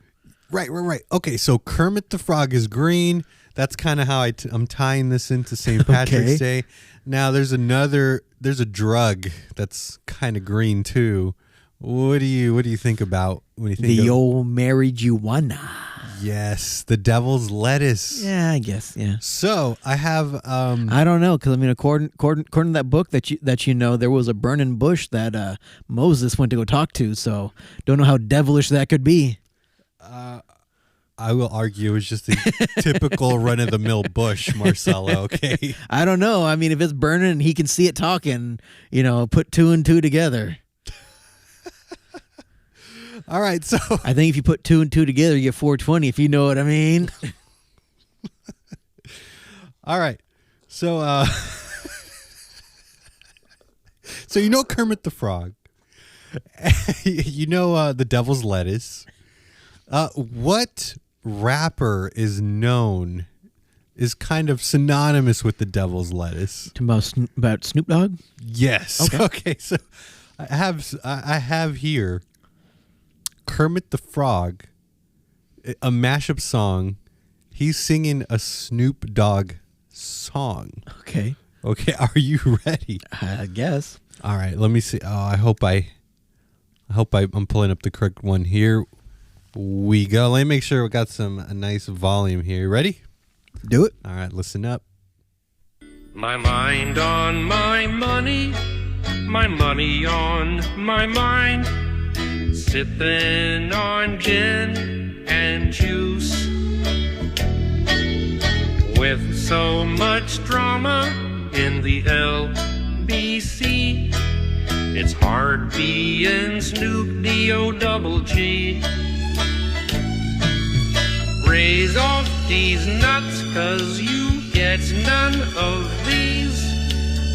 [SPEAKER 3] Right. Okay, so Kermit the Frog is green. That's kind of how I'm tying this into St. Patrick's Day. Now there's a drug that's kind of green too. What do you think about when you think
[SPEAKER 2] the old marijuana?
[SPEAKER 3] Yes, the devil's lettuce.
[SPEAKER 2] Yeah, I guess. Yeah.
[SPEAKER 3] So I have.
[SPEAKER 2] I don't know, because I mean, according to that book that you know, there was a burning bush that Moses went to go talk to. So don't know how devilish that could be.
[SPEAKER 3] I will argue it was just a typical run-of-the-mill bush, Marcelo, okay?
[SPEAKER 2] I don't know. I mean, if it's burning and he can see it talking, put 2 and 2 together.
[SPEAKER 3] All right, so...
[SPEAKER 2] I think if you put 2 and 2 together, you get 420, if you know what I mean.
[SPEAKER 3] All right, so... So you know Kermit the Frog. You know the Devil's Lettuce. What rapper is kind of synonymous with the Devil's Lettuce?
[SPEAKER 2] About Snoop Dogg?
[SPEAKER 3] Yes.
[SPEAKER 2] Okay.
[SPEAKER 3] Okay. So I have here Kermit the Frog, a mashup song. He's singing a Snoop Dogg song.
[SPEAKER 2] Okay.
[SPEAKER 3] Okay. Are you ready?
[SPEAKER 2] I guess.
[SPEAKER 3] All right. Let me see. Oh, I hope I'm pulling up the correct one. Here we go. Let me make sure we got a nice volume here. Ready?
[SPEAKER 2] Do it.
[SPEAKER 3] All right. Listen up.
[SPEAKER 5] My mind on my money on my mind, sipping on gin and juice. With so much drama in the LBC, it's hard being Snoop D-O-double-G. Raise off these nuts, 'cause you get none of these.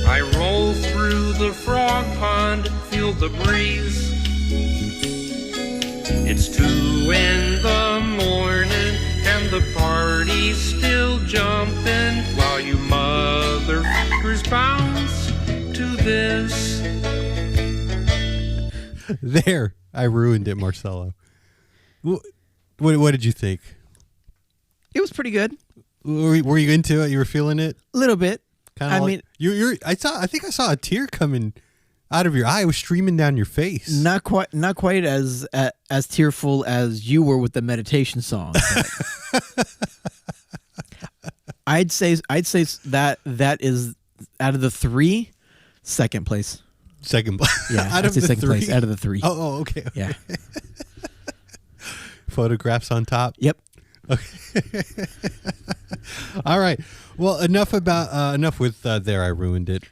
[SPEAKER 5] I roll through the frog pond, feel the breeze. It's 2 in the morning and the party's still jumping, while you motherfuckers bounce to this.
[SPEAKER 3] There, I ruined it, Marcelo. What did you think?
[SPEAKER 2] It was pretty good.
[SPEAKER 3] Were you into it? You were feeling it?
[SPEAKER 2] A little bit.
[SPEAKER 3] Kind of. I mean, I think I saw a tear coming out of your eye. It was streaming down your face.
[SPEAKER 2] Not quite as tearful as you were with the meditation song. I'd say that is, out of the 3, second place.
[SPEAKER 3] Second place.
[SPEAKER 2] Yeah,
[SPEAKER 3] out of the
[SPEAKER 2] second
[SPEAKER 3] 3?
[SPEAKER 2] place out of the 3.
[SPEAKER 3] Oh, okay.
[SPEAKER 2] Yeah.
[SPEAKER 3] Photographs on top.
[SPEAKER 2] Yep.
[SPEAKER 3] Okay. All right. Well, enough with there. I ruined it.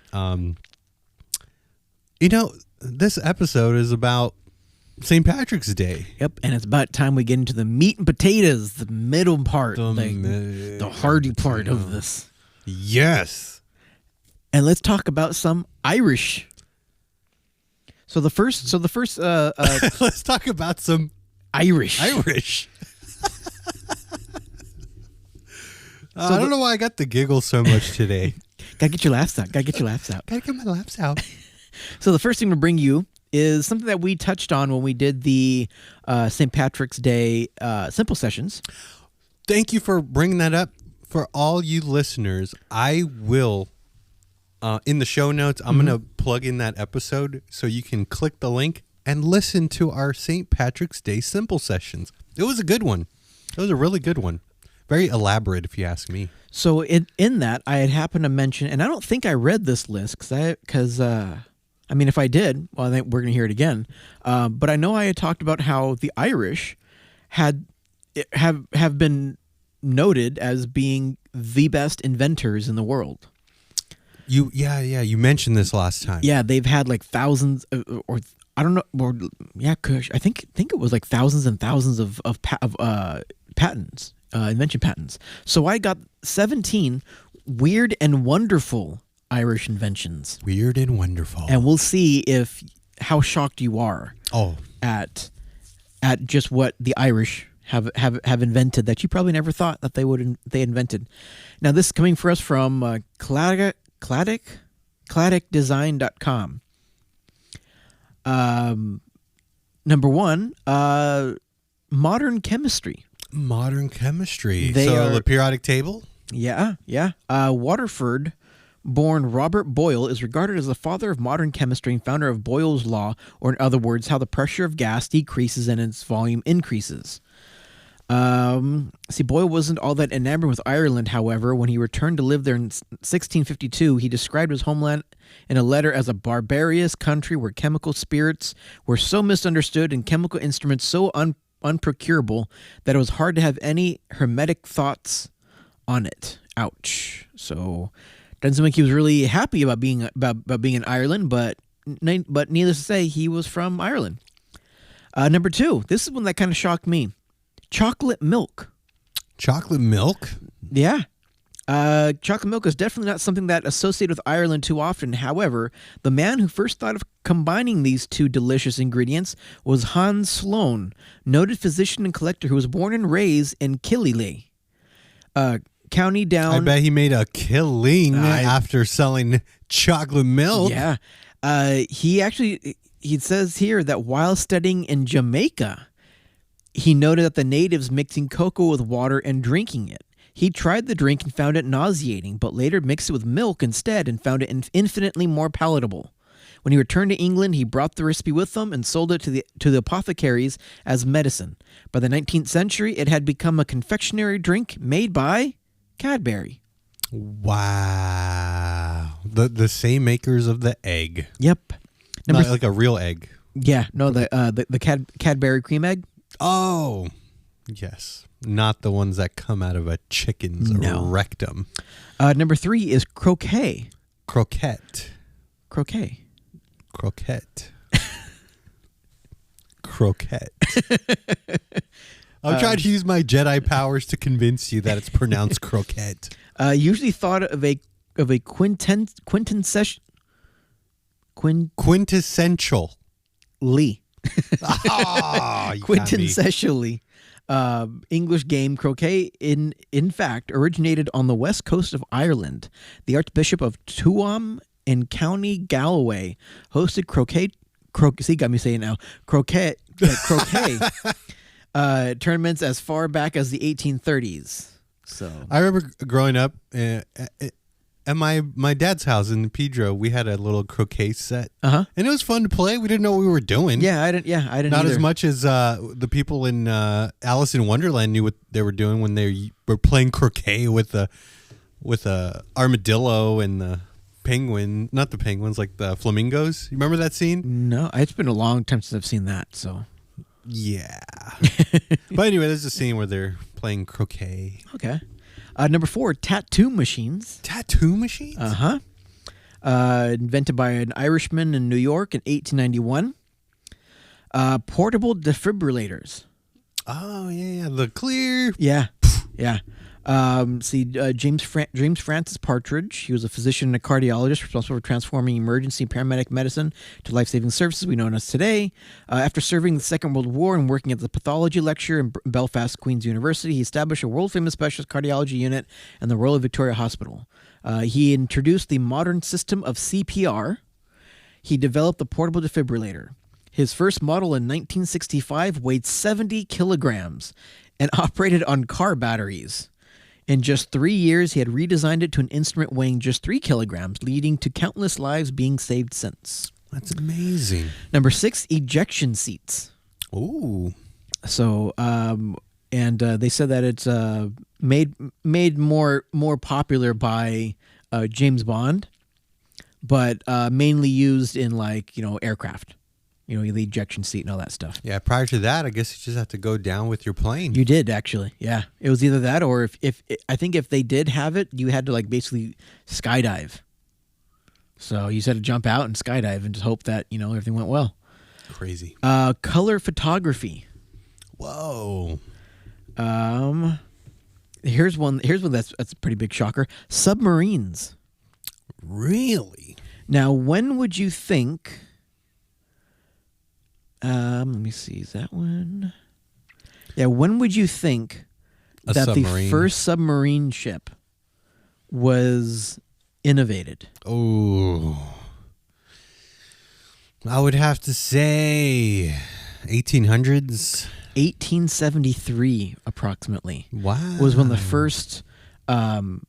[SPEAKER 3] This episode is about St. Patrick's Day.
[SPEAKER 2] Yep, and it's about time we get into the meat and potatoes, the middle part, the hardy part of this.
[SPEAKER 3] Yes.
[SPEAKER 2] And let's talk about some Irish. So the first
[SPEAKER 3] let's talk about some
[SPEAKER 2] Irish.
[SPEAKER 3] I don't know why I got the giggle so much today.
[SPEAKER 2] Gotta get your laughs out. Gotta get my laughs out. So the first thing to bring you is something that we touched on when we did the St. Patrick's Day simple sessions.
[SPEAKER 3] Thank you for bringing that up. For all you listeners, I will, in the show notes, I'm going to plug in that episode so you can click the link and listen to our St. Patrick's Day simple sessions. It was a good one. It was a really good one. Very elaborate, if you ask me.
[SPEAKER 2] So in that, I had happened to mention, and I don't think I read this list because if I did, well, I think we're going to hear it again. But I know I had talked about how the Irish have been noted as being the best inventors in the world.
[SPEAKER 3] You mentioned this last time.
[SPEAKER 2] Yeah, they've had like thousands, or I don't know, I think it was like thousands and thousands of patents. Invention patents. So I got 17 weird and wonderful Irish inventions.
[SPEAKER 3] Weird and wonderful.
[SPEAKER 2] And we'll see how shocked you are. At just what the Irish have invented that you probably never thought that they invented. Now this is coming for us from cladicdesign.com. Number 1, modern chemistry.
[SPEAKER 3] Modern chemistry.
[SPEAKER 2] So
[SPEAKER 3] the periodic table?
[SPEAKER 2] Yeah. Waterford-born Robert Boyle is regarded as the father of modern chemistry and founder of Boyle's Law, or in other words, how the pressure of gas decreases and its volume increases. Boyle wasn't all that enamored with Ireland, however. When he returned to live there in 1652, he described his homeland in a letter as a barbarous country where chemical spirits were so misunderstood and chemical instruments so unprocurable that it was hard to have any hermetic thoughts on it. Ouch. So doesn't seem like he was really happy about being in Ireland, but needless to say, he was from Ireland. Number 2, this is one that kind of shocked me. Chocolate milk.
[SPEAKER 3] Chocolate milk?
[SPEAKER 2] Yeah. Chocolate milk is definitely not something that associated with Ireland too often. However, the man who first thought of combining these two delicious ingredients was Hans Sloane, noted physician and collector who was born and raised in Killyleagh, County Down.
[SPEAKER 3] I bet he made a killing after selling chocolate milk.
[SPEAKER 2] Yeah. He says here that while studying in Jamaica, he noted that the natives mixing cocoa with water and drinking it. He tried the drink and found it nauseating, but later mixed it with milk instead and found it infinitely more palatable. When he returned to England, he brought the recipe with him and sold it to the apothecaries as medicine. By the 19th century, it had become a confectionery drink made by Cadbury.
[SPEAKER 3] Wow. The same makers of the egg.
[SPEAKER 2] Yep.
[SPEAKER 3] Not like a real egg.
[SPEAKER 2] Yeah, no, the Cadbury cream egg.
[SPEAKER 3] Oh, yes. Not the ones that come out of a chicken's rectum.
[SPEAKER 2] Number 3 is croquet.
[SPEAKER 3] Croquette.
[SPEAKER 2] Croquet.
[SPEAKER 3] Croquette. Croquette. I'm trying to use my Jedi powers to convince you that it's pronounced croquette.
[SPEAKER 2] Usually thought of a quintessential.
[SPEAKER 3] Quintessential.
[SPEAKER 2] Lee.
[SPEAKER 3] Oh,
[SPEAKER 2] Quintessentially. English game croquet in fact originated on the west coast of Ireland. The Archbishop of Tuam in County Galway hosted croquet tournaments as far back as the 1830s. So
[SPEAKER 3] I remember growing up at my dad's house in Pedro, we had a little croquet set. And it was fun to play. We didn't know what we were doing.
[SPEAKER 2] Yeah, I didn't
[SPEAKER 3] Not
[SPEAKER 2] either.
[SPEAKER 3] as much as the people in Alice in Wonderland knew what they were doing when they were playing croquet with a armadillo and the penguin, not the penguins, like the flamingos. You remember that scene?
[SPEAKER 2] No, it's been a long time since I've seen that, so.
[SPEAKER 3] Yeah. But anyway, there's a scene where they're playing croquet.
[SPEAKER 2] Okay. Number 4, tattoo machines.
[SPEAKER 3] Tattoo machines?
[SPEAKER 2] Invented by an Irishman in New York in 1891. Portable defibrillators.
[SPEAKER 3] Oh, yeah. The clear.
[SPEAKER 2] Yeah. Yeah. James Francis Partridge. He was a physician and a cardiologist responsible for transforming emergency paramedic medicine to life-saving services we know as today. After serving the Second World War and working at the pathology lecture in Belfast Queen's University, he established a world-famous specialist cardiology unit in the Royal Victoria Hospital. He introduced the modern system of CPR. He developed the portable defibrillator. His first model in 1965 weighed 70 kilograms and operated on car batteries. In just 3 years, he had redesigned it to an instrument weighing just 3 kilograms, leading to countless lives being saved since.
[SPEAKER 3] That's amazing.
[SPEAKER 2] Number 6, ejection seats.
[SPEAKER 3] Ooh.
[SPEAKER 2] So, they said that it's made more popular by James Bond, but mainly used in aircraft. The ejection seat and all that stuff.
[SPEAKER 3] Yeah, prior to that, I guess you just have to go down with your plane.
[SPEAKER 2] You did, actually. Yeah. It was either that or if they did have it, you had to basically skydive. So you just had to jump out and skydive and just hope that, everything went well.
[SPEAKER 3] Crazy.
[SPEAKER 2] Color photography.
[SPEAKER 3] Whoa.
[SPEAKER 2] Here's one that's a pretty big shocker. Submarines.
[SPEAKER 3] Really?
[SPEAKER 2] Now, when would you think... let me see. Is that one? Yeah. When would you think that the first submarine ship was innovated?
[SPEAKER 3] Oh, I would have to say 1800s.
[SPEAKER 2] 1873, approximately.
[SPEAKER 3] Wow.
[SPEAKER 2] Was when the first was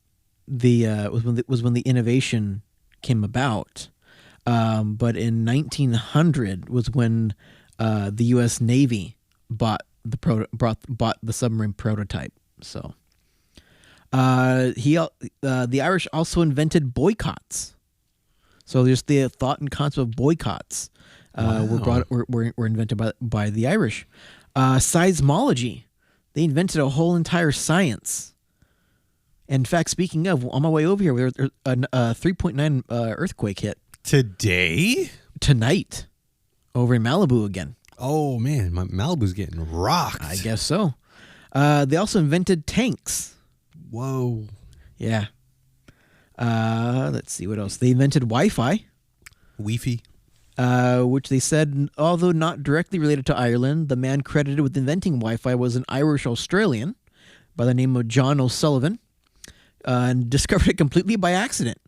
[SPEAKER 2] when the innovation came about. But in 1900 was when the U.S. Navy bought the submarine prototype. So, the Irish also invented boycotts. So there's the thought and concept of boycotts were invented by the Irish. Seismology, they invented a whole entire science. In fact, speaking of, on my way over here, a 3.9 earthquake hit tonight over in Malibu again.
[SPEAKER 3] Oh man, Malibu's getting rocked.
[SPEAKER 2] I guess so. They also invented tanks.
[SPEAKER 3] Whoa.
[SPEAKER 2] Yeah. Let's see what else. They invented Wi-Fi.
[SPEAKER 3] Wi-Fi.
[SPEAKER 2] Which they said, although not directly related to Ireland, the man credited with inventing Wi-Fi was an Irish-Australian by the name of John O'Sullivan, and discovered it completely by accident.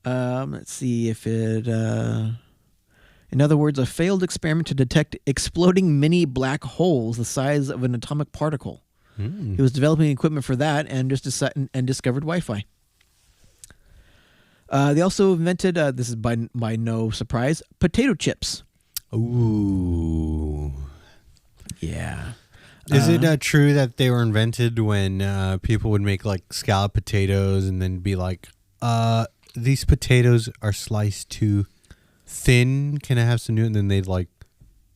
[SPEAKER 2] Let's see if it... in other words, a failed experiment to detect exploding mini black holes the size of an atomic particle. He was developing equipment for that and discovered Wi-Fi. They also invented, this is by no surprise, potato chips.
[SPEAKER 3] Ooh.
[SPEAKER 2] Yeah.
[SPEAKER 3] Is it true that they were invented when people would make like scalloped potatoes and then be like, these potatoes are sliced too thin, can I have some new? And then they'd like,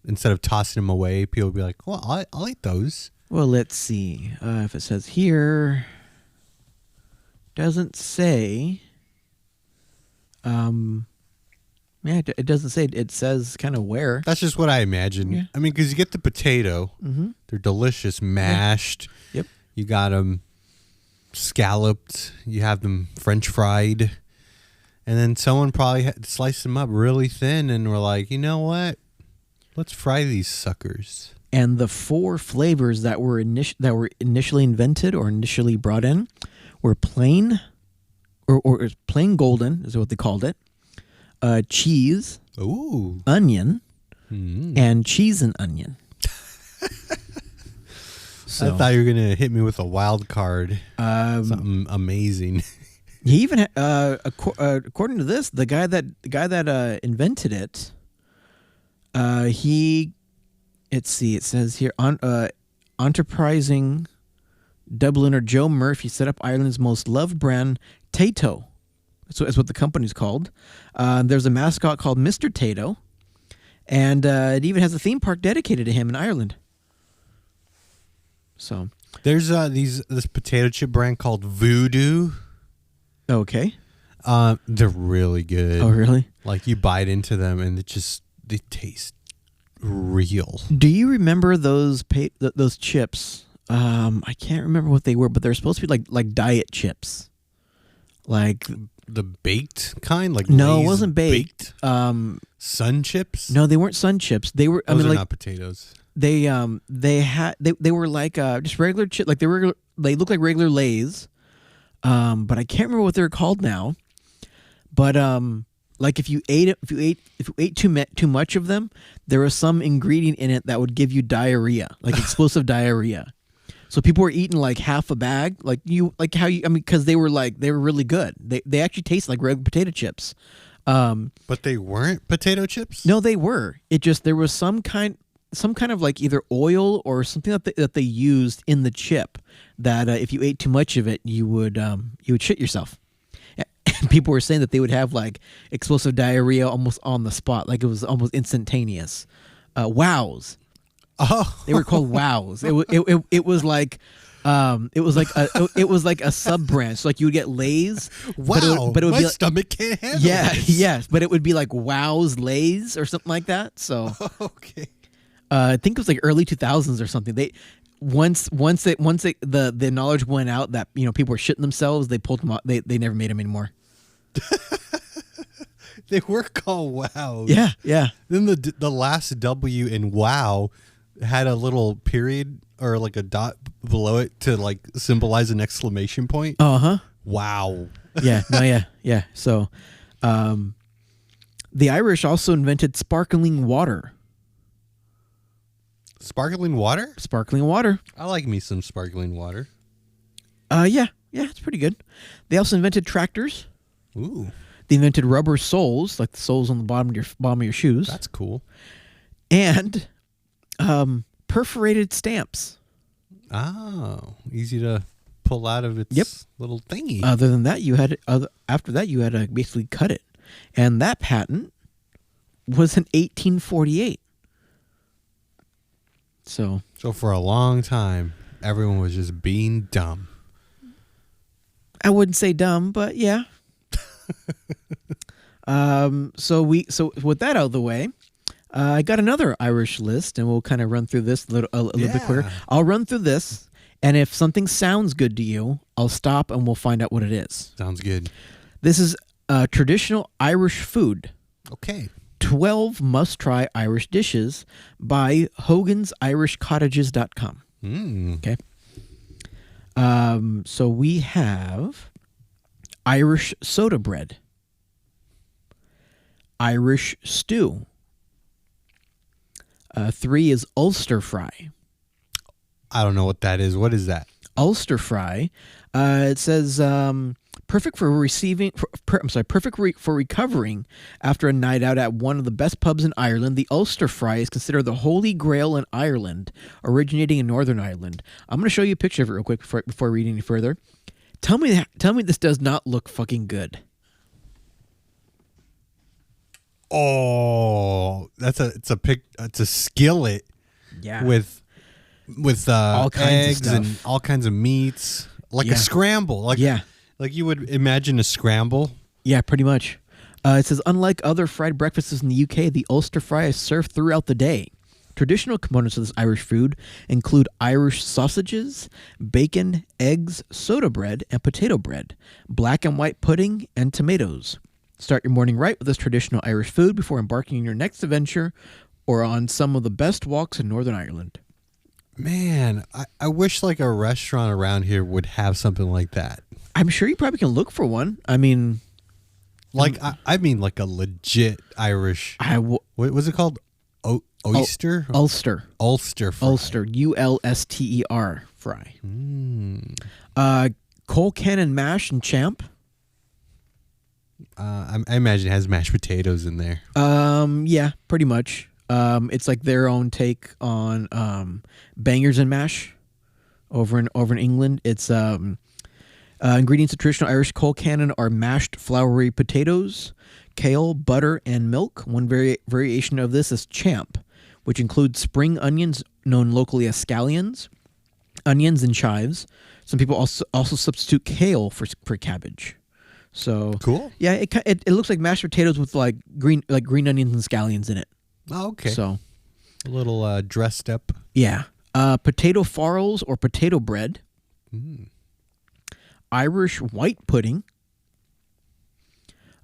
[SPEAKER 3] instead of tossing them away, people would be like, well, I'll eat those.
[SPEAKER 2] Well, let's see if it says here. Doesn't say. Yeah, it doesn't say. It says kind of where.
[SPEAKER 3] That's just what I imagine.
[SPEAKER 2] Yeah.
[SPEAKER 3] I mean, because you get the potato, they're delicious, mashed.
[SPEAKER 2] Yeah. Yep.
[SPEAKER 3] You got them scalloped. You have them French fried, and then someone probably sliced them up really thin, and we're like, you know what? Let's fry these suckers.
[SPEAKER 2] And the 4 flavors that were initially invented or initially brought in were plain, or plain golden is what they called it. Cheese,
[SPEAKER 3] Ooh,
[SPEAKER 2] onion, and cheese and onion.
[SPEAKER 3] I thought you were gonna hit me with a wild card, something amazing.
[SPEAKER 2] He even, according to this, the guy that invented it, let's see, it says here, enterprising Dubliner Joe Murphy set up Ireland's most loved brand, Tato. That's what the company's called. There's a mascot called Mr. Tato, and it even has a theme park dedicated to him in Ireland. So
[SPEAKER 3] there's this potato chip brand called Voodoo.
[SPEAKER 2] Okay.
[SPEAKER 3] They're really good.
[SPEAKER 2] Oh, really?
[SPEAKER 3] Like you bite into them and they taste real.
[SPEAKER 2] Do you remember those chips? I can't remember what they were, but they're supposed to be like diet chips. Like
[SPEAKER 3] the baked kind? Like
[SPEAKER 2] no,
[SPEAKER 3] Lay's
[SPEAKER 2] it wasn't baked.
[SPEAKER 3] Sun chips?
[SPEAKER 2] No, they weren't sun chips. They were.
[SPEAKER 3] Those are
[SPEAKER 2] like,
[SPEAKER 3] not potatoes.
[SPEAKER 2] They were like just regular chip. Like they look like regular Lay's. But I can't remember what they're called now. But like if you ate too much of them, there was some ingredient in it that would give you diarrhea, like explosive diarrhea. So people were eating like half a bag, because they were really good. They actually taste like regular potato chips.
[SPEAKER 3] But they weren't potato chips?
[SPEAKER 2] No, they were. It just there was some kind of like either oil or something that they used in the chip that if you ate too much of it, you would shit yourself. And people were saying that they would have like explosive diarrhea almost on the spot, like it was almost instantaneous. Wows.
[SPEAKER 3] Oh,
[SPEAKER 2] they were called Wows. It was like a sub branch. Like you would get Lay's.
[SPEAKER 3] Wow,
[SPEAKER 2] but it would
[SPEAKER 3] my
[SPEAKER 2] be like,
[SPEAKER 3] stomach can't handle this.
[SPEAKER 2] Yes, but it would be like Wow's Lay's or something like that. So
[SPEAKER 3] okay.
[SPEAKER 2] I think it was like early 2000s or something. They once the knowledge went out that people were shitting themselves, they pulled them out. They never made them anymore.
[SPEAKER 3] They were called Wow.
[SPEAKER 2] Yeah.
[SPEAKER 3] Then the last W in Wow had a little period or like a dot below it to like symbolize an exclamation point. Wow.
[SPEAKER 2] Yeah. No. Yeah. So, the Irish also invented sparkling water.
[SPEAKER 3] Sparkling water?
[SPEAKER 2] Sparkling water.
[SPEAKER 3] I like me some sparkling water.
[SPEAKER 2] Yeah, it's pretty good. They also invented tractors.
[SPEAKER 3] Ooh.
[SPEAKER 2] They invented rubber soles, like the soles on the bottom of your shoes.
[SPEAKER 3] That's cool.
[SPEAKER 2] And perforated stamps.
[SPEAKER 3] Oh, easy to pull out of its little thingy.
[SPEAKER 2] Other than that, after that you had to basically cut it. And that patent was in 1848. So
[SPEAKER 3] for a long time, everyone was just being dumb.
[SPEAKER 2] I wouldn't say dumb, but yeah. So with that out of the way, I got another Irish list, and we'll kind of run through this a little bit quicker. I'll run through this, and if something sounds good to you, I'll stop and we'll find out what it is.
[SPEAKER 3] Sounds good.
[SPEAKER 2] This is traditional Irish food.
[SPEAKER 3] Okay.
[SPEAKER 2] 12 must-try Irish dishes by hogansirishcottages.com. Okay. So we have Irish soda bread, Irish stew. 3 is Ulster fry.
[SPEAKER 3] I don't know what that is. What is that?
[SPEAKER 2] Ulster fry. It says perfect for recovering after a night out at one of the best pubs in Ireland. The Ulster fry is considered the holy grail in Ireland, originating in Northern Ireland. I'm going to show you a picture of it real quick before reading any further. Tell me this does not look fucking good.
[SPEAKER 3] Oh, it's a skillet.
[SPEAKER 2] Yeah.
[SPEAKER 3] With
[SPEAKER 2] all kinds
[SPEAKER 3] eggs
[SPEAKER 2] of
[SPEAKER 3] and
[SPEAKER 2] stuff.
[SPEAKER 3] all kinds of meats, like a scramble. Like you would imagine a scramble.
[SPEAKER 2] Yeah, pretty much. It says, unlike other fried breakfasts in the UK, the Ulster fry is served throughout the day. Traditional components of this Irish food include Irish sausages, bacon, eggs, soda bread, and potato bread, black and white pudding, and tomatoes. Start your morning right with this traditional Irish food before embarking on your next adventure or on some of the best walks in Northern Ireland.
[SPEAKER 3] Man, I wish like a restaurant around here would have something like that.
[SPEAKER 2] I'm sure you probably can look for one. I mean...
[SPEAKER 3] Like, I mean like a legit Irish... what was it called? Oyster?
[SPEAKER 2] Ulster.
[SPEAKER 3] Ulster fry.
[SPEAKER 2] Ulster. Ulster fry. Coal cannon mash and champ.
[SPEAKER 3] I imagine it has mashed potatoes in there.
[SPEAKER 2] Yeah, pretty much. It's like their own take on bangers and mash over in England. It's ingredients of traditional Irish coal cannon are mashed floury potatoes, kale, butter, and milk. One variation of this is champ, which includes spring onions, known locally as scallions, onions, and chives. Some people also substitute kale for cabbage. So
[SPEAKER 3] cool.
[SPEAKER 2] Yeah, it looks like mashed potatoes with like green onions and scallions in it.
[SPEAKER 3] Oh, okay.
[SPEAKER 2] So
[SPEAKER 3] a little dressed up.
[SPEAKER 2] Yeah. Potato farls or potato bread. Irish white pudding.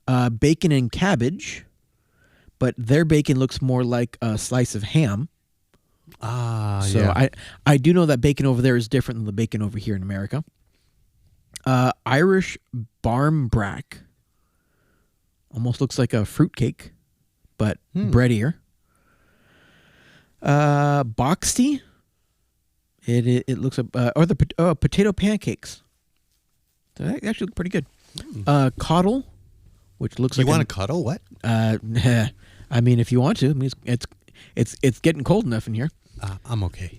[SPEAKER 2] Bacon and cabbage, but their bacon looks more like a slice of ham. So I do know that bacon over there is different than the bacon over here in America. Irish barmbrack. Almost looks like a fruitcake, but breadier. Boxty. It looks or the potato pancakes. So they actually look pretty good. Coddle, which looks like
[SPEAKER 3] you want to cuddle? What?
[SPEAKER 2] I mean, if you want to. I mean, it's getting cold enough in here.
[SPEAKER 3] I'm okay.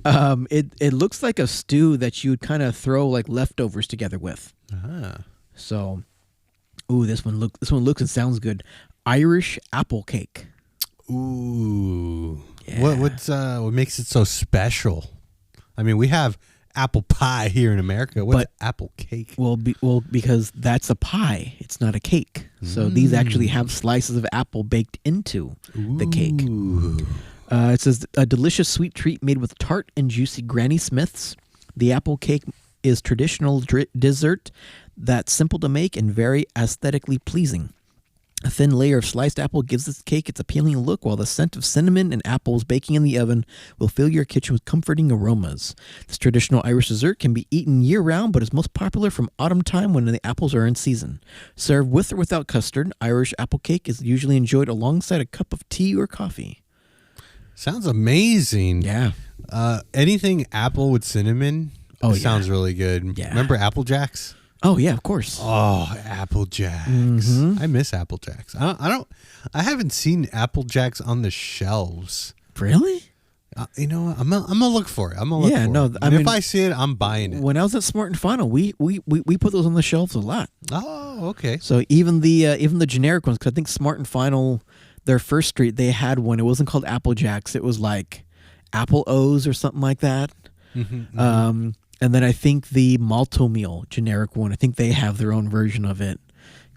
[SPEAKER 2] It looks like a stew that you would kind of throw like leftovers together with. So, this one looks and sounds good. Irish apple cake.
[SPEAKER 3] Ooh.
[SPEAKER 2] Yeah.
[SPEAKER 3] What makes it so special? I mean, we have apple pie here in America. What's apple cake?
[SPEAKER 2] Well, because that's a pie. It's not a cake. So these actually have slices of apple baked into the cake. It says a delicious sweet treat made with tart and juicy Granny Smiths. The apple cake is traditional dessert that's simple to make and very aesthetically pleasing. A thin layer of sliced apple gives this cake its appealing look, while the scent of cinnamon and apples baking in the oven will fill your kitchen with comforting aromas. This traditional Irish dessert can be eaten year-round, but is most popular from autumn time when the apples are in season. Served with or without custard, Irish apple cake is usually enjoyed alongside a cup of tea or coffee.
[SPEAKER 3] Sounds amazing.
[SPEAKER 2] Yeah.
[SPEAKER 3] Anything apple with cinnamon sounds really good.
[SPEAKER 2] Yeah.
[SPEAKER 3] Remember Apple Jacks?
[SPEAKER 2] Oh yeah, of course.
[SPEAKER 3] Oh, Apple Jacks. I miss Apple Jacks. I haven't seen Apple Jacks on the shelves.
[SPEAKER 2] Really?
[SPEAKER 3] You know what? I'm gonna look for it. I'm gonna look
[SPEAKER 2] Yeah,
[SPEAKER 3] for
[SPEAKER 2] no,
[SPEAKER 3] it.
[SPEAKER 2] I
[SPEAKER 3] And
[SPEAKER 2] mean-
[SPEAKER 3] if I see it, I'm buying it.
[SPEAKER 2] When I was at Smart and Final, we put those on the shelves a lot.
[SPEAKER 3] Oh, okay.
[SPEAKER 2] So even the generic ones, because I think Smart and Final, their first street, they had one. It wasn't called Apple Jacks. It was like Apple O's or something like that. And then I think the Malto Meal generic one, I think they have their own version of it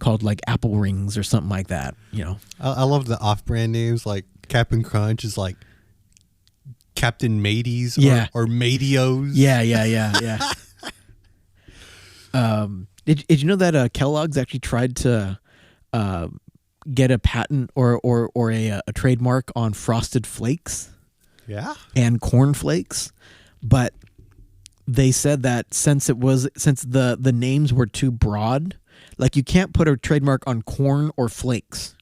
[SPEAKER 2] called like Apple Rings or something like that. You know,
[SPEAKER 3] I love the off-brand names like Cap'n Crunch is like Captain Mateys
[SPEAKER 2] Yeah.
[SPEAKER 3] or Mateos.
[SPEAKER 2] yeah. Did you know that Kellogg's actually tried to get a patent or a trademark on Frosted Flakes
[SPEAKER 3] Yeah.
[SPEAKER 2] and Corn Flakes, but they said that since the names were too broad, like you can't put a trademark on corn or flakes,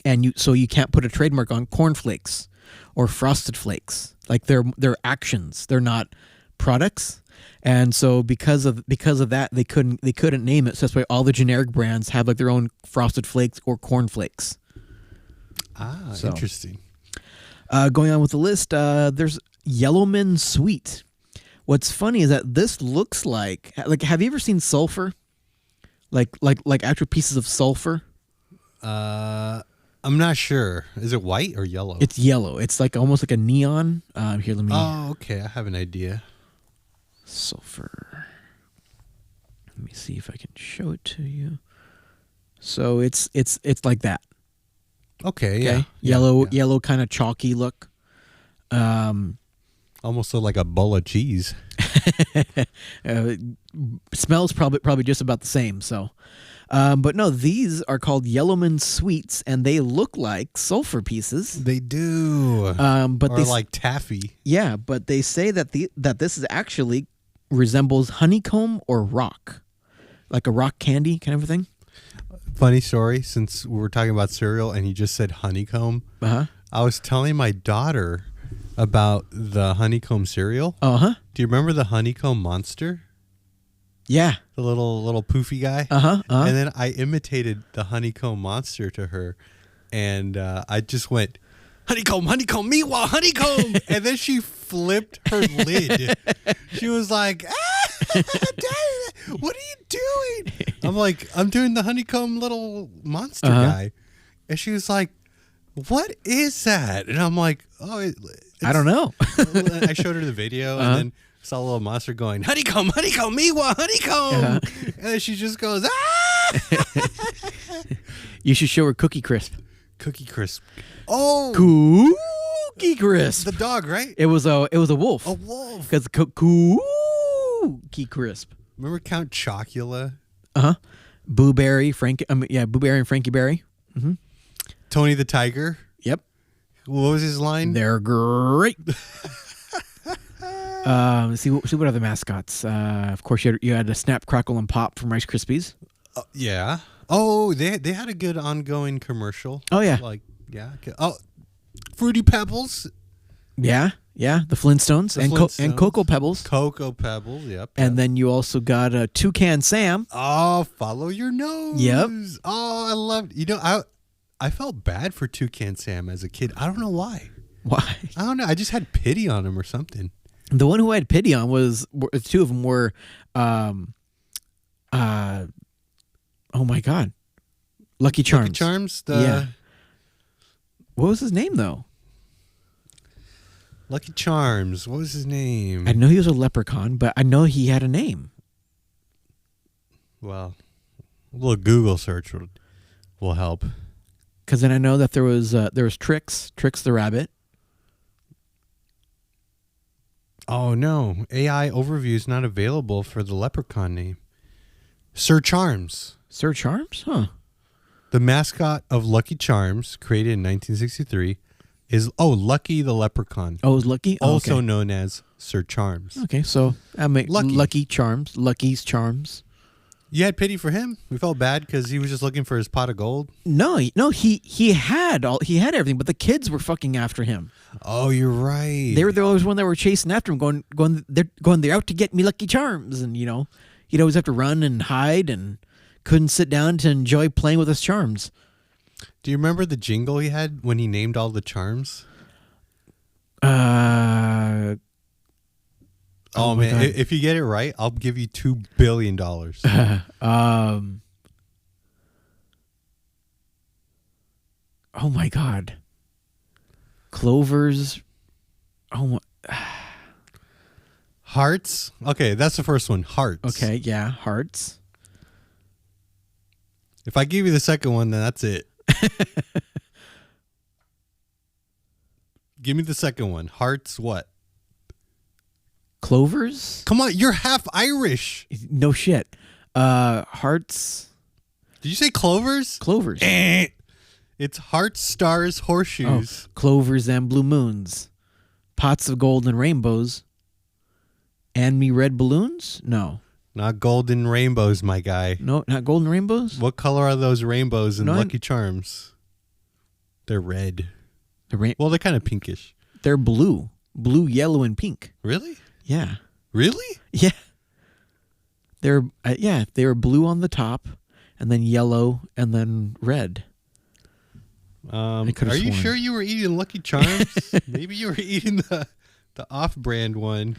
[SPEAKER 2] and you can't put a trademark on Corn Flakes or Frosted Flakes. Like they're actions, they're not products. And so because of that, they couldn't name it. So that's why all the generic brands have like their own Frosted Flakes or Corn Flakes.
[SPEAKER 3] Ah,
[SPEAKER 2] So.
[SPEAKER 3] interesting.
[SPEAKER 2] Going on with the list, there's Yellowman Sweet. What's funny is that this looks like have you ever seen sulfur? Like actual pieces of sulfur?
[SPEAKER 3] I'm not sure. Is it white or yellow?
[SPEAKER 2] It's yellow. It's like almost like a neon. Here, let me.
[SPEAKER 3] Oh, okay. I have an idea.
[SPEAKER 2] Sulfur. Let me see if I can show it to you. So it's like that.
[SPEAKER 3] Okay.
[SPEAKER 2] Okay,
[SPEAKER 3] Yeah.
[SPEAKER 2] yellow
[SPEAKER 3] Yeah.
[SPEAKER 2] kind of chalky look.
[SPEAKER 3] Almost look like a bowl of cheese.
[SPEAKER 2] Smells probably just about the same. So, but no, these are called Yellowman Sweets, and they look like sulfur pieces.
[SPEAKER 3] They do.
[SPEAKER 2] But
[SPEAKER 3] or
[SPEAKER 2] they
[SPEAKER 3] like taffy.
[SPEAKER 2] yeah, but they say that that this is actually resembles honeycomb or rock, like a rock candy kind of a thing.
[SPEAKER 3] Funny story, since we were talking about cereal and you just said honeycomb, I was telling my daughter about the honeycomb cereal.
[SPEAKER 2] Do
[SPEAKER 3] Do you remember the honeycomb monster?
[SPEAKER 2] Yeah.
[SPEAKER 3] The little poofy guy? And then I imitated the honeycomb monster to her, and I just went, honeycomb, honeycomb, meanwhile, honeycomb. And then she flipped her lid. She was like, Daddy, what are you doing? I'm like, I'm doing the honeycomb little monster guy. And she was like, what is that? And I'm like, oh,
[SPEAKER 2] I don't know.
[SPEAKER 3] I showed her the video and then saw a little monster going, honeycomb, honeycomb, meanwhile, honeycomb. And then she just goes,
[SPEAKER 2] You should show her Cookie Crisp.
[SPEAKER 3] Cookie Crisp. Oh,
[SPEAKER 2] Cookie Crisp.
[SPEAKER 3] the dog, right?
[SPEAKER 2] It was a wolf.
[SPEAKER 3] A wolf.
[SPEAKER 2] Because Cookie Crisp.
[SPEAKER 3] Remember Count Chocula?
[SPEAKER 2] Boo Berry, Boo Berry and Frankie Berry.
[SPEAKER 3] Tony the Tiger?
[SPEAKER 2] Yep.
[SPEAKER 3] What was his line?
[SPEAKER 2] They're great. See what other mascots. Of course, you had a Snap, Crackle, and Pop from Rice Krispies.
[SPEAKER 3] Yeah. Oh, they had a good ongoing commercial.
[SPEAKER 2] Oh, yeah.
[SPEAKER 3] Like, yeah. Okay. Oh, Fruity Pebbles.
[SPEAKER 2] Yeah. The Flintstones,
[SPEAKER 3] The
[SPEAKER 2] and
[SPEAKER 3] Flintstones.
[SPEAKER 2] Cocoa Pebbles.
[SPEAKER 3] Cocoa Pebbles, yep.
[SPEAKER 2] And then you also got Toucan Sam.
[SPEAKER 3] Oh, follow your nose.
[SPEAKER 2] Yep.
[SPEAKER 3] Oh, I loved. I felt bad for Toucan Sam as a kid. I don't know why.
[SPEAKER 2] Why?
[SPEAKER 3] I don't know. I just had pity on him or something.
[SPEAKER 2] The one who I had pity on two of them were, oh my God, Lucky Charms.
[SPEAKER 3] Lucky Charms.
[SPEAKER 2] Yeah. What was his name though?
[SPEAKER 3] Lucky Charms. What was his name?
[SPEAKER 2] I know he was a leprechaun, but I know he had a name.
[SPEAKER 3] Well, a little Google search will help.
[SPEAKER 2] Because then I know that there was Trix the rabbit.
[SPEAKER 3] Oh no, AI overview is not available for the leprechaun name. Sir Charms.
[SPEAKER 2] Sir Charms? Huh.
[SPEAKER 3] The mascot of Lucky Charms, created in 1963, is Lucky the Leprechaun,
[SPEAKER 2] Oh, it was Lucky? Oh,
[SPEAKER 3] also
[SPEAKER 2] okay.
[SPEAKER 3] known as Sir Charms.
[SPEAKER 2] Okay, so I make
[SPEAKER 3] Lucky.
[SPEAKER 2] Lucky Charms, Lucky's Charms.
[SPEAKER 3] You had pity for him? We felt bad because he was just looking for his pot of gold?
[SPEAKER 2] No, he had everything, but the kids were fucking after him.
[SPEAKER 3] Oh, you're right.
[SPEAKER 2] They were the always one that were chasing after him, they're out to get me Lucky Charms, and he'd always have to run and hide and couldn't sit down to enjoy playing with his charms.
[SPEAKER 3] Do you remember the jingle he had when he named all the charms? Oh,
[SPEAKER 2] my
[SPEAKER 3] man,
[SPEAKER 2] God.
[SPEAKER 3] if you get it right, I'll give you $2 billion.
[SPEAKER 2] Oh my God. Clovers. Oh my.
[SPEAKER 3] Hearts. Okay, that's the first one. Hearts.
[SPEAKER 2] Okay, yeah, hearts.
[SPEAKER 3] If I give you the second one, then that's it. Give me the second one. Hearts. What?
[SPEAKER 2] Clovers?
[SPEAKER 3] Come on, you're half Irish.
[SPEAKER 2] No shit. Hearts.
[SPEAKER 3] Did you say clovers?
[SPEAKER 2] Clovers.
[SPEAKER 3] It's hearts, stars, horseshoes.
[SPEAKER 2] Oh, clovers and blue moons. Pots of gold and rainbows. And me red balloons? No.
[SPEAKER 3] Not golden rainbows, my guy.
[SPEAKER 2] No, not golden rainbows?
[SPEAKER 3] What color are those rainbows in
[SPEAKER 2] No,
[SPEAKER 3] Lucky Charms? They're red. Well, they're kind of pinkish.
[SPEAKER 2] They're blue. Blue, yellow, and pink.
[SPEAKER 3] Really?
[SPEAKER 2] Yeah.
[SPEAKER 3] Really?
[SPEAKER 2] Yeah. They were blue on the top, and then yellow, and then red.
[SPEAKER 3] Are you sure you were eating Lucky Charms? Maybe you were eating the off-brand one.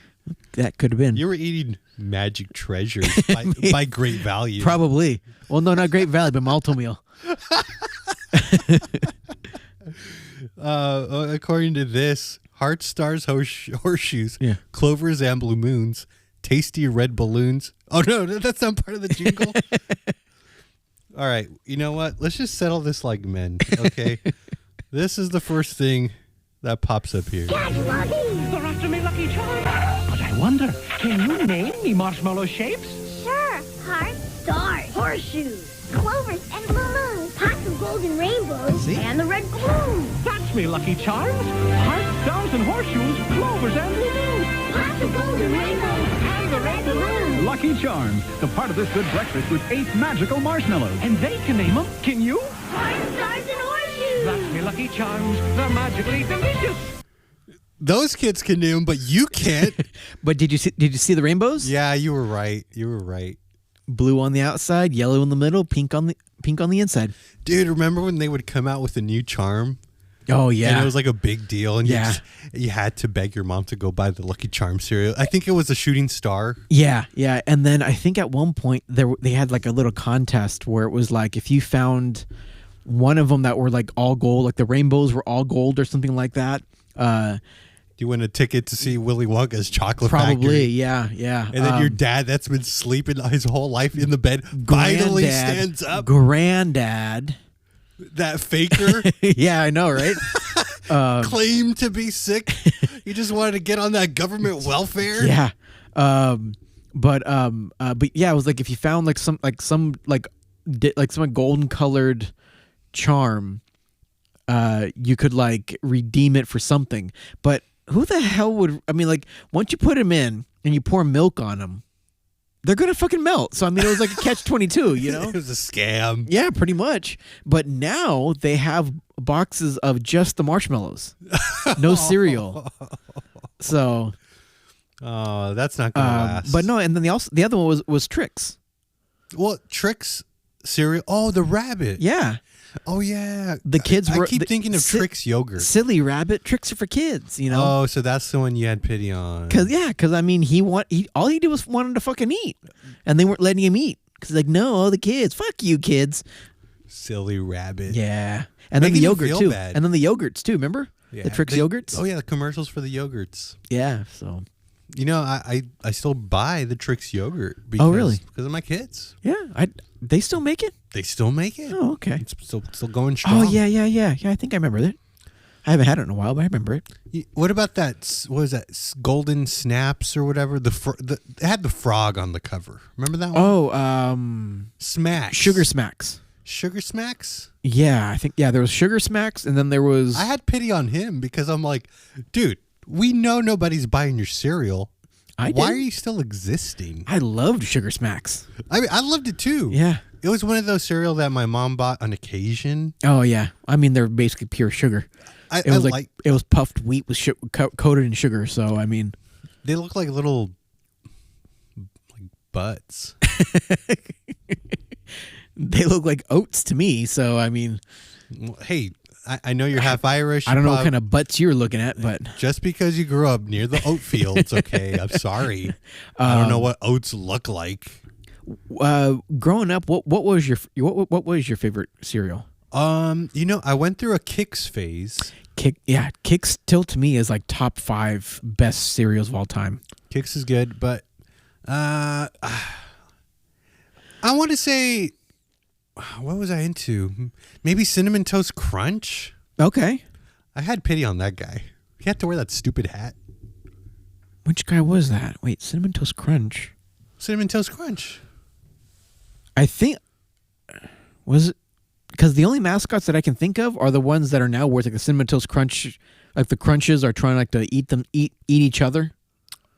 [SPEAKER 2] That could have been.
[SPEAKER 3] You were eating Magic Treasures by Great Value.
[SPEAKER 2] Probably. Well, no, not Great Value, but Malto Meal.
[SPEAKER 3] According to this, hearts, stars, horseshoes,
[SPEAKER 2] Yeah.
[SPEAKER 3] clovers, and blue moons, tasty red balloons. Oh, no, that's not part of the jingle. All right, you know what? Let's just settle this like men, okay? This is the first thing that pops up here.
[SPEAKER 6] They're after me, Lucky Charms. But I wonder, can you name me marshmallow shapes?
[SPEAKER 7] Sure. Hearts, stars, horseshoes, clovers, and blue moons, pots of golden rainbows, and the red balloons.
[SPEAKER 6] That's me, Lucky Charms. Hearts, stars, and horseshoes, clovers, and blue moons.
[SPEAKER 7] Pots of golden rainbows, and the red balloons.
[SPEAKER 8] Lucky Charms, the part of this good breakfast with 8 magical marshmallows.
[SPEAKER 6] And they can name them. Can you?
[SPEAKER 7] Hearts, stars, and horseshoes.
[SPEAKER 6] That's me, Lucky Charms. They're magically delicious.
[SPEAKER 3] Those kids can name them, but you can't.
[SPEAKER 2] But did you see the rainbows?
[SPEAKER 3] Yeah, you were right. You were right.
[SPEAKER 2] Blue on the outside, yellow in the middle, pink on the inside.
[SPEAKER 3] Dude, remember when they would come out with a new charm?
[SPEAKER 2] Oh yeah.
[SPEAKER 3] And it was like a big deal, and
[SPEAKER 2] Yeah.
[SPEAKER 3] you had to beg your mom to go buy the Lucky Charm cereal. I think it was a shooting star.
[SPEAKER 2] Yeah. And then I think at one point they had like a little contest where it was like if you found one of them that were like all gold, like the rainbows were all gold or something like that.
[SPEAKER 3] You win a ticket to see Willy Wonka's chocolate
[SPEAKER 2] Probably,
[SPEAKER 3] factory.
[SPEAKER 2] yeah.
[SPEAKER 3] And then your dad, that's been sleeping his whole life in the bed, finally stands up.
[SPEAKER 2] Granddad.
[SPEAKER 3] That faker
[SPEAKER 2] Yeah, I know, right?
[SPEAKER 3] claimed to be sick. He just wanted to get on that government welfare.
[SPEAKER 2] Yeah. But yeah, it was like if you found like some golden colored charm, you could like redeem it for something. But who the hell would? I mean, like once you put them in and you pour milk on them, they're gonna fucking melt. So I mean, it was like a catch-22, you know?
[SPEAKER 3] It was a scam.
[SPEAKER 2] Yeah, pretty much. But now they have boxes of just the marshmallows, no cereal. So.
[SPEAKER 3] Oh, that's not gonna last.
[SPEAKER 2] But no, and then the other one was Trix.
[SPEAKER 3] Well, Trix cereal. Oh, the rabbit.
[SPEAKER 2] Yeah.
[SPEAKER 3] Oh yeah.
[SPEAKER 2] The kids were.
[SPEAKER 3] I keep thinking of Trix yogurt.
[SPEAKER 2] Silly rabbit. Tricks are for kids, you know.
[SPEAKER 3] Oh, so that's the one you had pity on.
[SPEAKER 2] Because I mean, all he did was wanted to fucking eat, and they weren't letting him eat because like, no, the kids, fuck you, kids.
[SPEAKER 3] Silly rabbit.
[SPEAKER 2] Yeah, and then the
[SPEAKER 3] Making you
[SPEAKER 2] yogurt
[SPEAKER 3] feel
[SPEAKER 2] too,
[SPEAKER 3] bad.
[SPEAKER 2] and then the yogurts too. Remember the Trix yogurts?
[SPEAKER 3] Oh yeah, the commercials for the yogurts.
[SPEAKER 2] Yeah. So.
[SPEAKER 3] You know, I still buy the Trix yogurt. Because,
[SPEAKER 2] Oh, really?
[SPEAKER 3] Because of my kids.
[SPEAKER 2] Yeah, they still make it.
[SPEAKER 3] They still make it.
[SPEAKER 2] Oh, okay.
[SPEAKER 3] It's still going strong.
[SPEAKER 2] Oh yeah. I think I remember that. I haven't had it in a while, but I remember it.
[SPEAKER 3] What about that? What was that? Golden Snaps or whatever? It had the frog on the cover. Remember that one?
[SPEAKER 2] Oh,
[SPEAKER 3] Smacks.
[SPEAKER 2] Sugar Smacks.
[SPEAKER 3] Sugar Smacks?
[SPEAKER 2] Yeah, I think there was Sugar Smacks, and then there was.
[SPEAKER 3] I had pity on him because I'm like, dude, we know nobody's buying your cereal. Why are you still existing?
[SPEAKER 2] I loved Sugar Smacks.
[SPEAKER 3] I mean, I loved it too.
[SPEAKER 2] Yeah.
[SPEAKER 3] It was one of those cereal that my mom bought on occasion.
[SPEAKER 2] Oh yeah, I mean they're basically pure sugar. It was puffed wheat with coated in sugar. So I mean,
[SPEAKER 3] they look like little butts.
[SPEAKER 2] They look like oats to me. So I mean,
[SPEAKER 3] Hey, I know you're half Irish.
[SPEAKER 2] I don't know what kind of butts you're looking at, but
[SPEAKER 3] just because you grew up near the oat fields, okay? I'm sorry. I don't know what oats look like.
[SPEAKER 2] Growing up, what was your favorite cereal?
[SPEAKER 3] I went through a Kix phase.
[SPEAKER 2] Kix still to me is like top 5 best cereals of all time.
[SPEAKER 3] Kix is good, but I want to say, what was I into? Maybe Cinnamon Toast Crunch.
[SPEAKER 2] Okay.
[SPEAKER 3] I had pity on that guy. He had to wear that stupid hat.
[SPEAKER 2] Which guy was that? Wait, Cinnamon Toast Crunch.
[SPEAKER 3] Cinnamon Toast Crunch.
[SPEAKER 2] I think was it because the only mascots that I can think of are the ones that are now where it's like the Cinnamon Toast Crunch, like the Crunches are trying like to eat each other.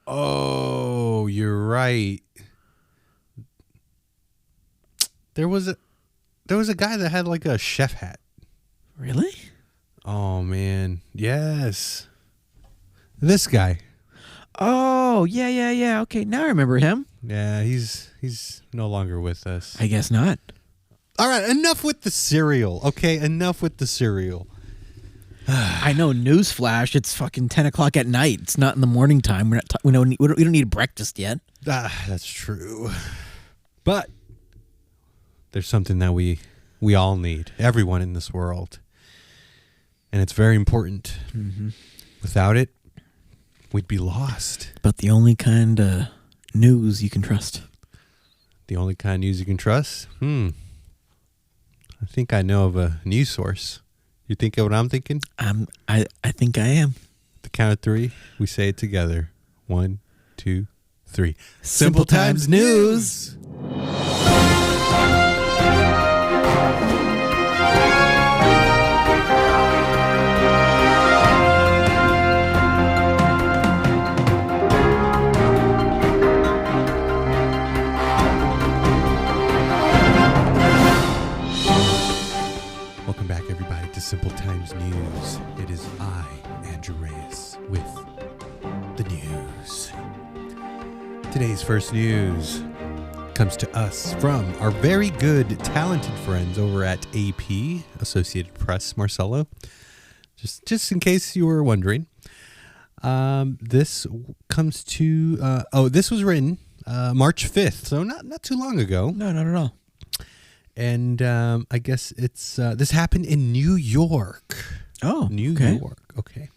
[SPEAKER 3] Oh, you're right. There was a guy that had like a chef hat.
[SPEAKER 2] Really?
[SPEAKER 3] Oh man, yes. This guy.
[SPEAKER 2] Oh yeah. Okay, now I remember him.
[SPEAKER 3] Yeah, he's no longer with us.
[SPEAKER 2] I guess not.
[SPEAKER 3] All right, enough with the cereal. Okay, enough with the cereal.
[SPEAKER 2] I know. Newsflash! It's fucking 10 o'clock at night. It's not in the morning time. We don't need breakfast yet.
[SPEAKER 3] That's true. But there's something that we all need. Everyone in this world, and it's very important. Mm-hmm. Without it, we'd be lost.
[SPEAKER 2] But the only kind of news you can trust.
[SPEAKER 3] The only kind of news you can trust? I think I know of a news source. You think of what I'm thinking?
[SPEAKER 2] I think I am.
[SPEAKER 3] The count of 3, we say it together. 1, 2, 3. Simple Times News. Welcome back, everybody, to Simple Times News. It is I, Andrew Reyes, with the news. Today's first news comes to us from our very good, talented friends over at AP, Associated Press, Marcelo. Just in case you were wondering. This comes to, this was written March 5th, so not too long ago.
[SPEAKER 2] No, not at all.
[SPEAKER 3] And I guess it's this happened in New York.
[SPEAKER 2] Oh,
[SPEAKER 3] New
[SPEAKER 2] okay.
[SPEAKER 3] York. Okay.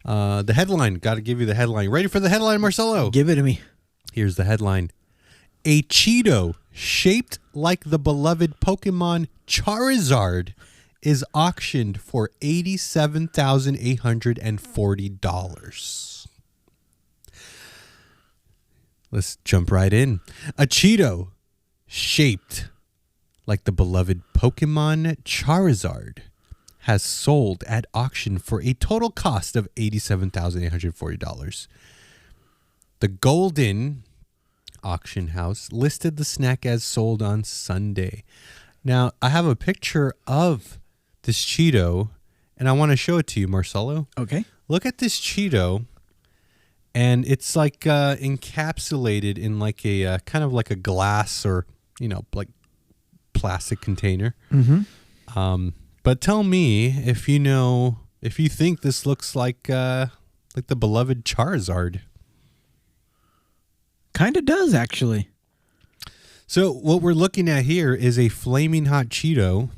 [SPEAKER 3] The headline. Got to give you the headline. Ready for the headline, Marcelo?
[SPEAKER 2] Give it to me.
[SPEAKER 3] Here's the headline. A Cheeto shaped like the beloved Pokemon Charizard is auctioned for $87,840. Let's jump right in. A Cheeto shaped like the beloved Pokemon Charizard has sold at auction for a total cost of $87,840. The Golden Auction House listed the snack as sold on Sunday. Now, I have a picture of this Cheeto, and I want to show it to you, Marcelo.
[SPEAKER 2] Okay.
[SPEAKER 3] Look at this Cheeto, and it's like encapsulated in like a kind of like a glass or, like plastic container.
[SPEAKER 2] Mm-hmm.
[SPEAKER 3] But tell me if you think this looks like the beloved Charizard.
[SPEAKER 2] Kind of does, actually.
[SPEAKER 3] So what we're looking at here is a flaming hot Cheeto,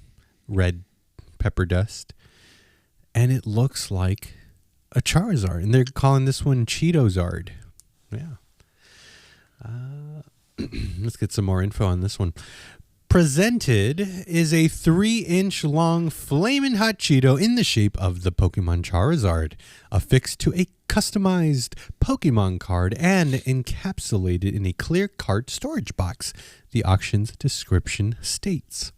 [SPEAKER 3] red pepper dust, and it looks like a Charizard, and they're calling this one Cheetozard. Yeah. Let's get some more info on this one. Presented is a 3-inch long flaming hot Cheeto in the shape of the Pokemon Charizard, affixed to a customized Pokemon card and encapsulated in a clear card storage box, the auction's description states.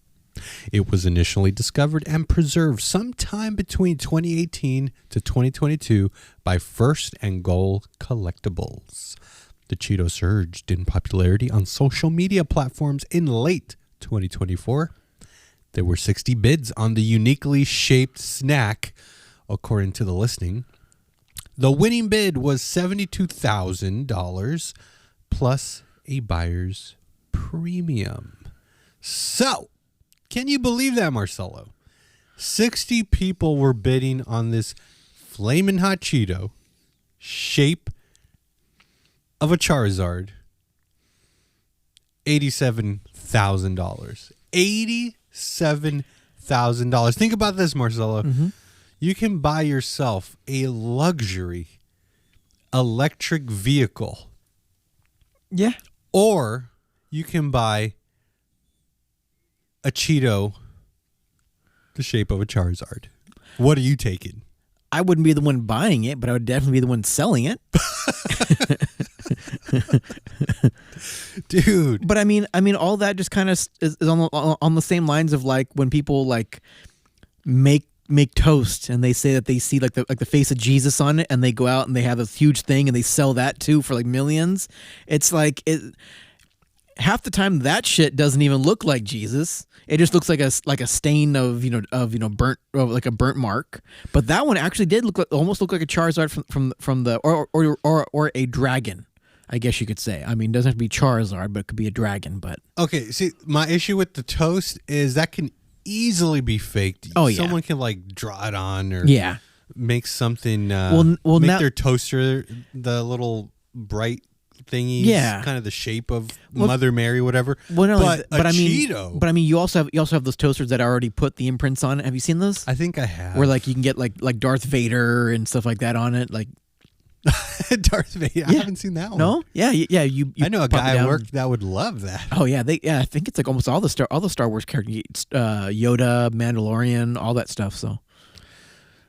[SPEAKER 3] It was initially discovered and preserved sometime between 2018 to 2022 by First and Goal Collectibles. The Cheeto surged in popularity on social media platforms in late 2024. There were 60 bids on the uniquely shaped snack, according to the listing. The winning bid was $72,000 plus a buyer's premium. So, can you believe that, Marcelo? 60 people were bidding on this flamin' hot Cheeto shape of a Charizard. $87,000. $87,000. Think about this, Marcelo. You can buy yourself a luxury electric vehicle.
[SPEAKER 2] Yeah.
[SPEAKER 3] Or you can buy a Cheeto the shape of a Charizard. What are you taking?
[SPEAKER 2] I wouldn't be the one buying it, but I would definitely be the one selling it.
[SPEAKER 3] Dude.
[SPEAKER 2] But I mean, all that just kind of is on the same lines of like when people like make toast and they say that they see like the face of Jesus on it, and they go out and they have this huge thing and they sell that too for like millions. It's like half the time that shit doesn't even look like Jesus. It just looks like a stain of burnt, like a burnt mark. But that one actually did almost look like a Charizard from the or a dragon, I guess you could say. I mean, it doesn't have to be Charizard, but it could be a dragon. But
[SPEAKER 3] okay, see, my issue with the toast is that can easily be faked.
[SPEAKER 2] Oh yeah,
[SPEAKER 3] someone can like draw it on or make something.
[SPEAKER 2] Well,
[SPEAKER 3] make
[SPEAKER 2] now,
[SPEAKER 3] their toaster the little bright thingies, kind of the shape of Mother Mary, whatever.
[SPEAKER 2] Well, no,
[SPEAKER 3] but
[SPEAKER 2] I mean,
[SPEAKER 3] Cheeto.
[SPEAKER 2] But I mean, you also have those toasters that already put the imprints on it. Have you seen those?
[SPEAKER 3] I think I have.
[SPEAKER 2] Where like you can get like Darth Vader and stuff like that on it, like
[SPEAKER 3] Darth Vader. I haven't seen that one.
[SPEAKER 2] No, yeah. You
[SPEAKER 3] I know a guy at work that would love that.
[SPEAKER 2] Oh yeah, I think it's like almost all the Star Wars characters, Yoda, Mandalorian, all that stuff. So.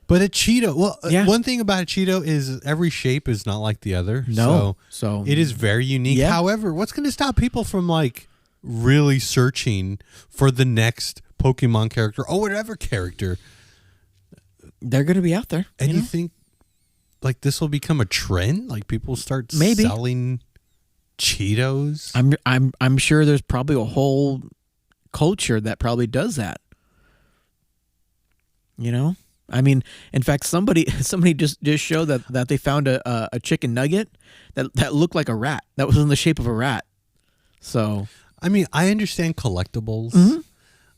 [SPEAKER 3] But a Cheeto, one thing about a Cheeto is every shape is not like the other.
[SPEAKER 2] No.
[SPEAKER 3] So it is very unique.
[SPEAKER 2] Yeah.
[SPEAKER 3] However, what's going to stop people from like really searching for the next Pokemon character or whatever character?
[SPEAKER 2] They're going to be out there.
[SPEAKER 3] And you think like this will become a trend? Like people start selling Cheetos?
[SPEAKER 2] I'm sure there's probably a whole culture that probably does that. You know? I mean, in fact, somebody just showed that they found a chicken nugget that looked like a rat. That was in the shape of a rat. So,
[SPEAKER 3] I mean, I understand collectibles.
[SPEAKER 2] Mm-hmm.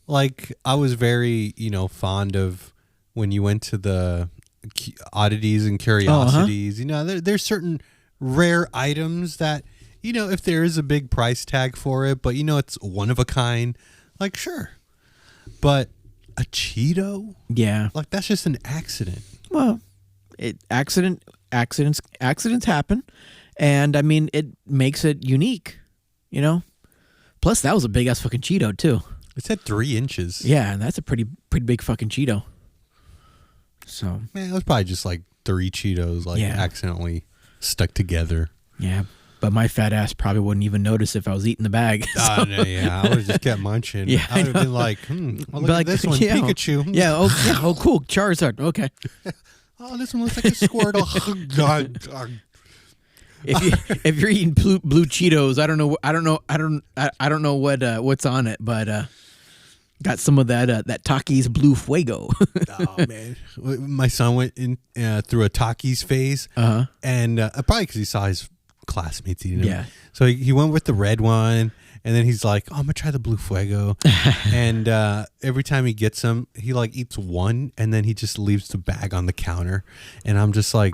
[SPEAKER 3] Like, I was very, fond of when you went to the oddities and curiosities. You know, there's certain rare items that, if there is a big price tag for it, but it's one of a kind. Like, sure, but a Cheeto?
[SPEAKER 2] Yeah.
[SPEAKER 3] Like, that's just an accident.
[SPEAKER 2] Well, accidents happen. And, I mean, it makes it unique, Plus, that was a big-ass fucking Cheeto, too.
[SPEAKER 3] It's at 3 inches.
[SPEAKER 2] Yeah, and that's a pretty big fucking Cheeto. So.
[SPEAKER 3] Man, it was probably just, like, 3 Cheetos, accidentally stuck together.
[SPEAKER 2] Yeah. But my fat ass probably wouldn't even notice if I was eating the bag.
[SPEAKER 3] So. No, yeah, I would have just kept munching.
[SPEAKER 2] Yeah,
[SPEAKER 3] I would have been like, look at this one,
[SPEAKER 2] yeah,
[SPEAKER 3] Pikachu.
[SPEAKER 2] Yeah, oh, cool, Charizard. Okay.
[SPEAKER 3] Oh, this one looks like a Squirtle. Oh, God.
[SPEAKER 2] If you're eating blue Cheetos, I don't know what's on it, but got some of that Takis Blue Fuego.
[SPEAKER 3] Oh man, my son went in through a Takis phase, and probably because he saw his classmates eating them.
[SPEAKER 2] Yeah.
[SPEAKER 3] So he went with the red one, and then he's like, "Oh, I'm gonna try the Blue Fuego." And every time he gets them, he like eats one, and then he just leaves the bag on the counter, and I'm just like,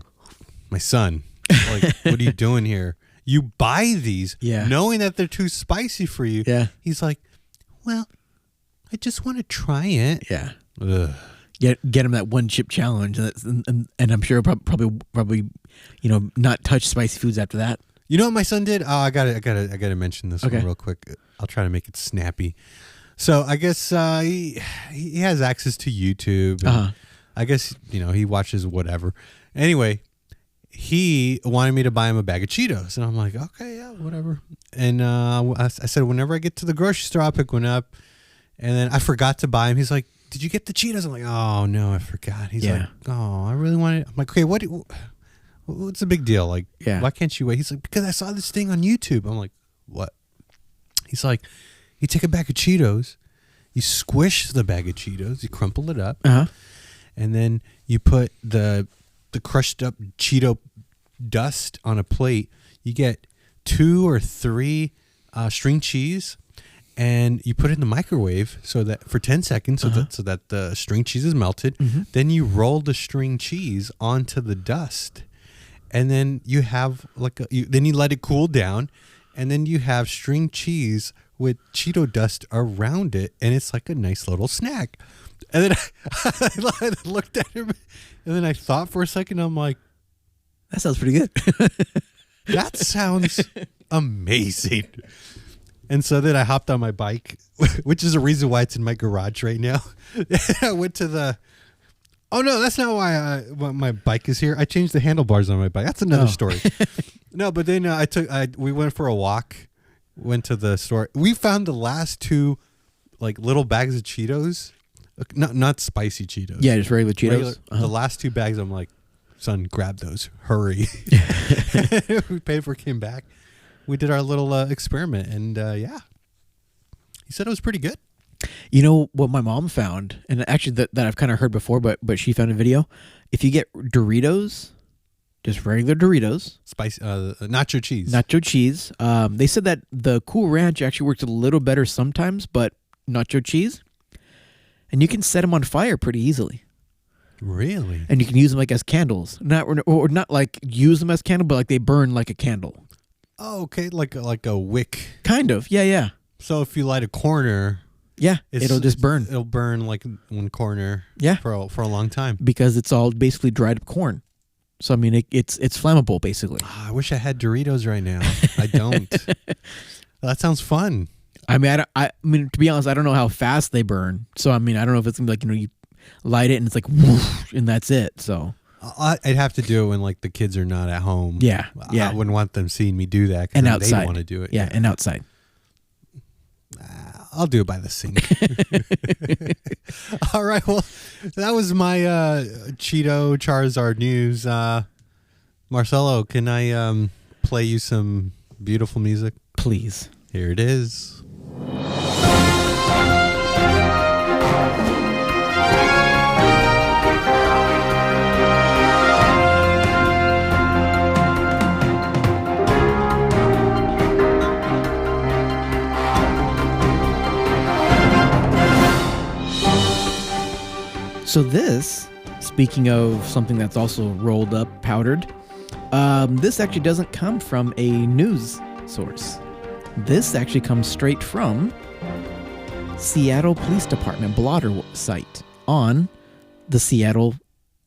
[SPEAKER 3] "My son, like, what are you doing here? You buy these, knowing that they're too spicy for you."
[SPEAKER 2] Yeah.
[SPEAKER 3] He's like, "Well, I just want to try it."
[SPEAKER 2] Yeah.
[SPEAKER 3] Ugh.
[SPEAKER 2] Get him that one chip challenge, and I'm sure probably not touch spicy foods after that.
[SPEAKER 3] You know what my son did? Oh, I gotta mention this one real quick. I'll try to make it snappy. So I guess he has access to YouTube. And I guess he watches whatever. Anyway, he wanted me to buy him a bag of Cheetos, and I'm like, okay, yeah, whatever. And I said, whenever I get to the grocery store, I'll pick one up. And then I forgot to buy him. He's like, "Did you get the Cheetos?" I'm like, "Oh no, I forgot." He's like, "Oh, I really want it." I'm like, "Okay, what's the big deal? Like, why can't you wait?" He's like, "Because I saw this thing on YouTube." I'm like, "What?" He's like, "You take a bag of Cheetos, you squish the bag of Cheetos, you crumple it up, and then you put the crushed up Cheeto dust on a plate. You get 2 or 3 string cheese, and you put it in the microwave so that for 10 seconds, so that the string cheese is melted. Then you roll the string cheese onto the dust, and then you have then you let it cool down, and then you have string cheese with Cheeto dust around it, and it's like a nice little snack. And then I looked at him, and then I thought for a second. I'm like,
[SPEAKER 2] that sounds pretty good.
[SPEAKER 3] That sounds amazing. And so then I hopped on my bike, which is a reason why it's in my garage right now. I went to oh no, that's not why my bike is here. I changed the handlebars on my bike. That's another story. No, but then we went for a walk, went to the store. We found the last 2 like little bags of Cheetos, not spicy Cheetos.
[SPEAKER 2] Yeah, just regular Cheetos.
[SPEAKER 3] The last 2 bags, I'm like, son, grab those, hurry. We paid for it, came back. We did our little experiment, and he said it was pretty good.
[SPEAKER 2] You know what my mom found, and actually that I've kind of heard before, but she found a video. If you get Doritos, just regular Doritos,
[SPEAKER 3] nacho cheese,
[SPEAKER 2] they said that the Cool Ranch actually works a little better sometimes, but nacho cheese, and you can set them on fire pretty easily.
[SPEAKER 3] Really?
[SPEAKER 2] And you can use them like as candles, or not like use them as candle, but like they burn like a candle.
[SPEAKER 3] Oh, okay, like a wick.
[SPEAKER 2] Kind of, yeah.
[SPEAKER 3] So if you light a corner,
[SPEAKER 2] it'll just burn.
[SPEAKER 3] It'll burn like one corner, for a long time
[SPEAKER 2] because it's all basically dried up corn. So I mean, it's flammable basically.
[SPEAKER 3] I wish I had Doritos right now. I don't. That sounds fun.
[SPEAKER 2] I mean, to be honest, I don't know how fast they burn. So I mean, I don't know if it's gonna be like you light it and it's like whoosh, and that's it. So
[SPEAKER 3] I'd have to do it when like the kids are not at home.
[SPEAKER 2] Yeah.
[SPEAKER 3] I wouldn't want them seeing me do that.
[SPEAKER 2] And outside,
[SPEAKER 3] they want to do it.
[SPEAKER 2] Yeah, and outside.
[SPEAKER 3] I'll do it by the sink. All right. Well, that was my Cheeto Charizard news. Marcelo, can I play you some beautiful music?
[SPEAKER 2] Please.
[SPEAKER 3] Here it is.
[SPEAKER 2] So this, speaking of something that's also rolled up, powdered, this actually doesn't come from a news source. This actually comes straight from Seattle Police Department blotter site on the Seattle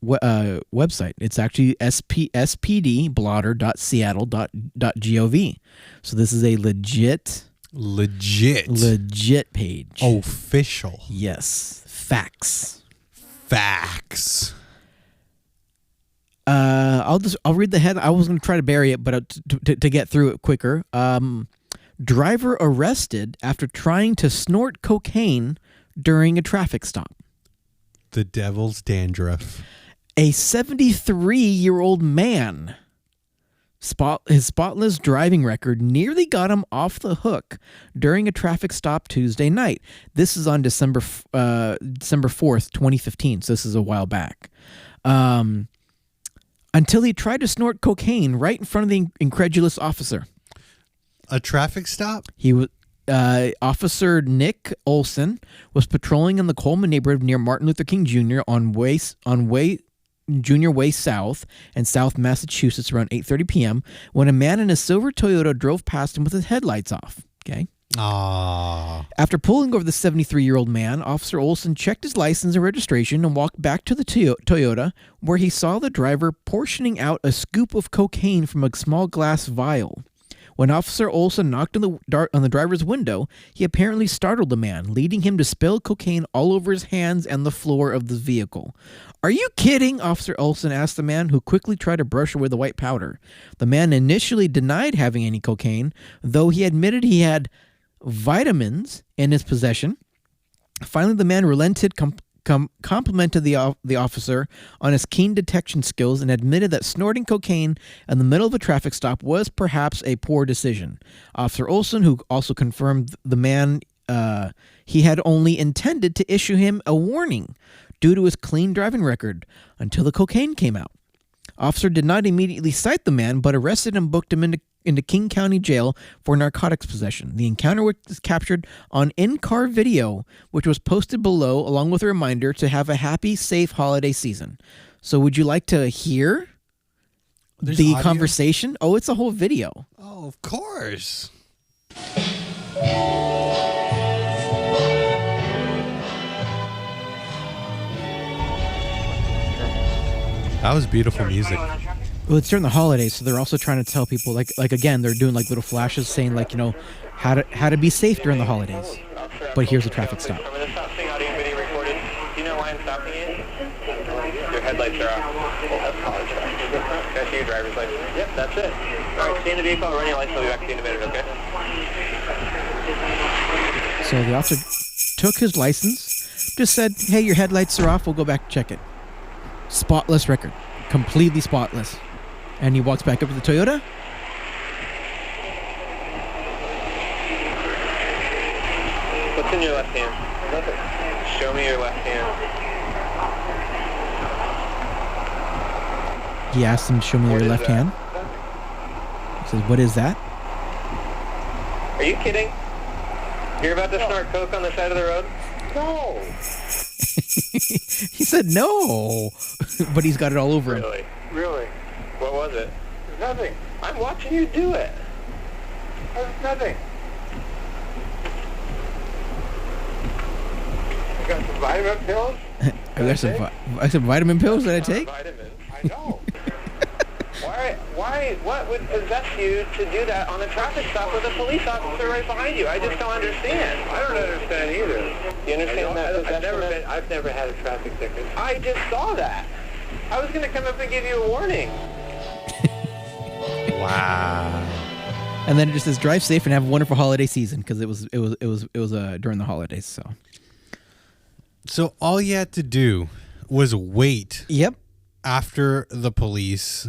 [SPEAKER 2] website. It's actually spdblotter.seattle.gov. So this is a legit page.
[SPEAKER 3] Official.
[SPEAKER 2] Yes. Facts. I'll read the head. I was going to try to bury it, but to get through it quicker. Driver arrested after trying to snort cocaine during a traffic stop.
[SPEAKER 3] The devil's dandruff.
[SPEAKER 2] A 73-year-old man. His spotless driving record nearly got him off the hook during a traffic stop Tuesday night. This is on December 4th, 2015. So this is a while back. Until he tried to snort cocaine right in front of the incredulous officer.
[SPEAKER 3] A traffic stop?
[SPEAKER 2] He was Officer Nick Olson was patrolling in the Coleman neighborhood near Martin Luther King Jr. on Junior Way South and South Massachusetts around 8:30 p.m. when a man in a silver Toyota drove past him with his headlights off. Okay. After pulling over the 73-year-old man, Officer Olson checked his license and registration and walked back to the Toyota, where he saw the driver portioning out a scoop of cocaine from a small glass vial. When Officer Olson knocked on the driver's window, he apparently startled the man, leading him to spill cocaine all over his hands and the floor of the vehicle. "Are you kidding?" Officer Olson asked the man, who quickly tried to brush away the white powder. The man initially denied having any cocaine, though he admitted he had vitamins in his possession. Finally, the man relented, complimented the officer on his keen detection skills, and admitted that snorting cocaine in the middle of a traffic stop was perhaps a poor decision. Officer Olson, who also confirmed the man, he had only intended to issue him a warning due to his clean driving record until the cocaine came out. Officer did not immediately cite the man, but arrested and booked him into into King County Jail for narcotics possession. The encounter was captured on in-car video, which was posted below, along with a reminder to have a happy, safe holiday season. So would you like to hear the
[SPEAKER 3] audio?
[SPEAKER 2] conversation? Oh, it's a whole video.
[SPEAKER 3] Oh, of course. That was beautiful music.
[SPEAKER 2] Well, it's during the holidays, so they're also trying to tell people, like again, they're doing like little flashes saying, like, you know, how to be safe during the holidays. But here's a traffic stop.
[SPEAKER 9] I'm going to stop seeing audio and video recorded. Do you know why I'm stopping you? Your headlights are off. That's college. Can I see your driver's license? Yep, that's it. All right, stay in the vehicle, run your lights, I'll be back to you in a minute, okay?
[SPEAKER 2] So the officer took his license, just said, hey, your headlights are off, we'll go back and check it. Spotless record. Completely spotless. And he walks back up to the Toyota.
[SPEAKER 9] What's in your left hand? Nothing. Show me your left hand.
[SPEAKER 2] He asked him to show me
[SPEAKER 9] What
[SPEAKER 2] your
[SPEAKER 9] is
[SPEAKER 2] left
[SPEAKER 9] that?
[SPEAKER 2] hand. He says, what is that?
[SPEAKER 9] Are you kidding? You're about to snort coke on the side of the road? No.
[SPEAKER 2] He said no. But he's got it all over him.
[SPEAKER 9] Really? Really? What was it? Nothing. I'm watching you do it. Nothing. You got some vitamin pills?
[SPEAKER 2] Are there some vitamin pills that I take?
[SPEAKER 9] Vitamins. I know. What would possess you to do that on a traffic stop with a police officer right behind you? I just don't understand. I don't understand either. You understand that? I've never had a traffic ticket. I just saw that. I was going to come up and give you a warning.
[SPEAKER 3] Wow.
[SPEAKER 2] And then it just says, drive safe and have a wonderful holiday season, because it was during the holidays.
[SPEAKER 3] So all you had to do was wait.
[SPEAKER 2] Yep.
[SPEAKER 3] After the police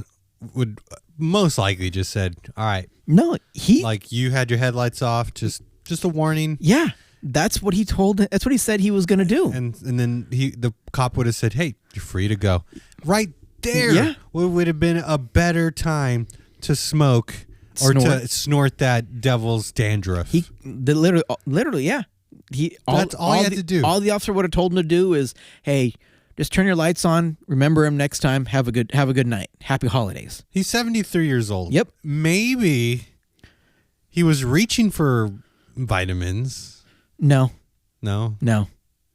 [SPEAKER 3] would most likely just said, all right.
[SPEAKER 2] No,
[SPEAKER 3] like you had your headlights off, just a warning.
[SPEAKER 2] Yeah. That's what he told. That's what he said he was going to do.
[SPEAKER 3] And then the cop would have said, hey, you're free to go. Right there.
[SPEAKER 2] Yeah.
[SPEAKER 3] Would have been a better time to smoke or to snort that devil's dandruff.
[SPEAKER 2] Literally, yeah.
[SPEAKER 3] That's all he had to do.
[SPEAKER 2] All the officer would have told him to do is, hey, just turn your lights on. Remember him next time. Have a good night. Happy holidays.
[SPEAKER 3] He's 73 years old.
[SPEAKER 2] Yep.
[SPEAKER 3] Maybe he was reaching for vitamins.
[SPEAKER 2] No.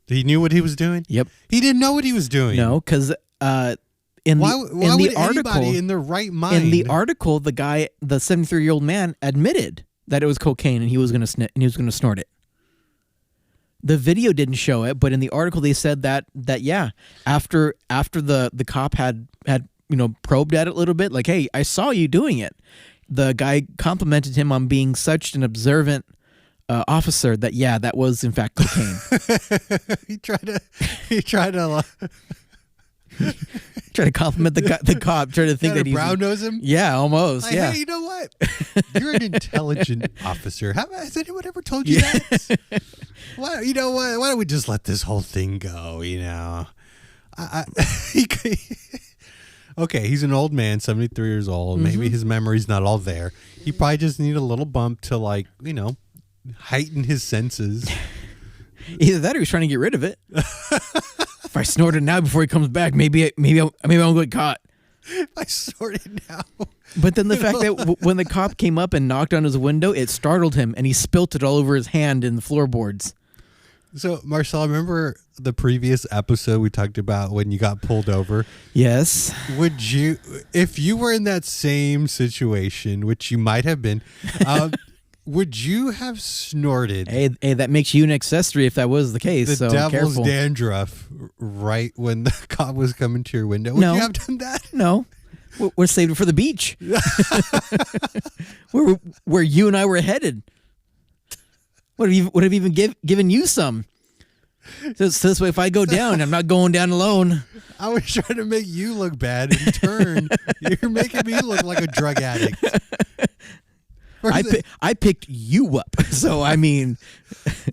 [SPEAKER 3] He knew what he was doing?
[SPEAKER 2] Yep.
[SPEAKER 3] He didn't know what he was doing.
[SPEAKER 2] No, because
[SPEAKER 3] why would anybody in their right mind?
[SPEAKER 2] In the article, the 73-year-old man admitted that it was cocaine and he was going to snort it. The video didn't show it, but in the article they said that yeah, after the cop had probed at it a little bit, like, hey, I saw you doing it. The guy complimented him on being such an observant officer that yeah, that was in fact cocaine.
[SPEAKER 3] he tried to
[SPEAKER 2] compliment the cop, trying to think that he's
[SPEAKER 3] brown nose him.
[SPEAKER 2] Yeah, almost.
[SPEAKER 3] Like,
[SPEAKER 2] yeah.
[SPEAKER 3] Hey, you know what? You're an intelligent officer. Has anyone ever told you that? Why don't we just let this whole thing go? Okay, he's an old man, 73 years old. Mm-hmm. Maybe his memory's not all there. He probably just needed a little bump to heighten his senses.
[SPEAKER 2] Either that or he's trying to get rid of it. If I snort it now before he comes back, maybe I'll get caught.
[SPEAKER 3] If I snort it now.
[SPEAKER 2] But then the fact that when the cop came up and knocked on his window, it startled him, and he spilt it all over his hand in the floorboards.
[SPEAKER 3] So, Marcelo, remember the previous episode we talked about when you got pulled over?
[SPEAKER 2] Yes.
[SPEAKER 3] Would you, if you were in that same situation, which you might have been, would you have snorted?
[SPEAKER 2] Hey, that makes you an accessory if that was the case.
[SPEAKER 3] The
[SPEAKER 2] so
[SPEAKER 3] devil's
[SPEAKER 2] careful.
[SPEAKER 3] Dandruff right when the cop was coming to your window? Would you have done that?
[SPEAKER 2] No. We're saved it for the beach. where you and I were headed. Would have even given you some. So this way, if I go down, I'm not going down alone.
[SPEAKER 3] I was trying to make you look bad. In turn, you're making me look like a drug addict.
[SPEAKER 2] I picked you up. So, I mean.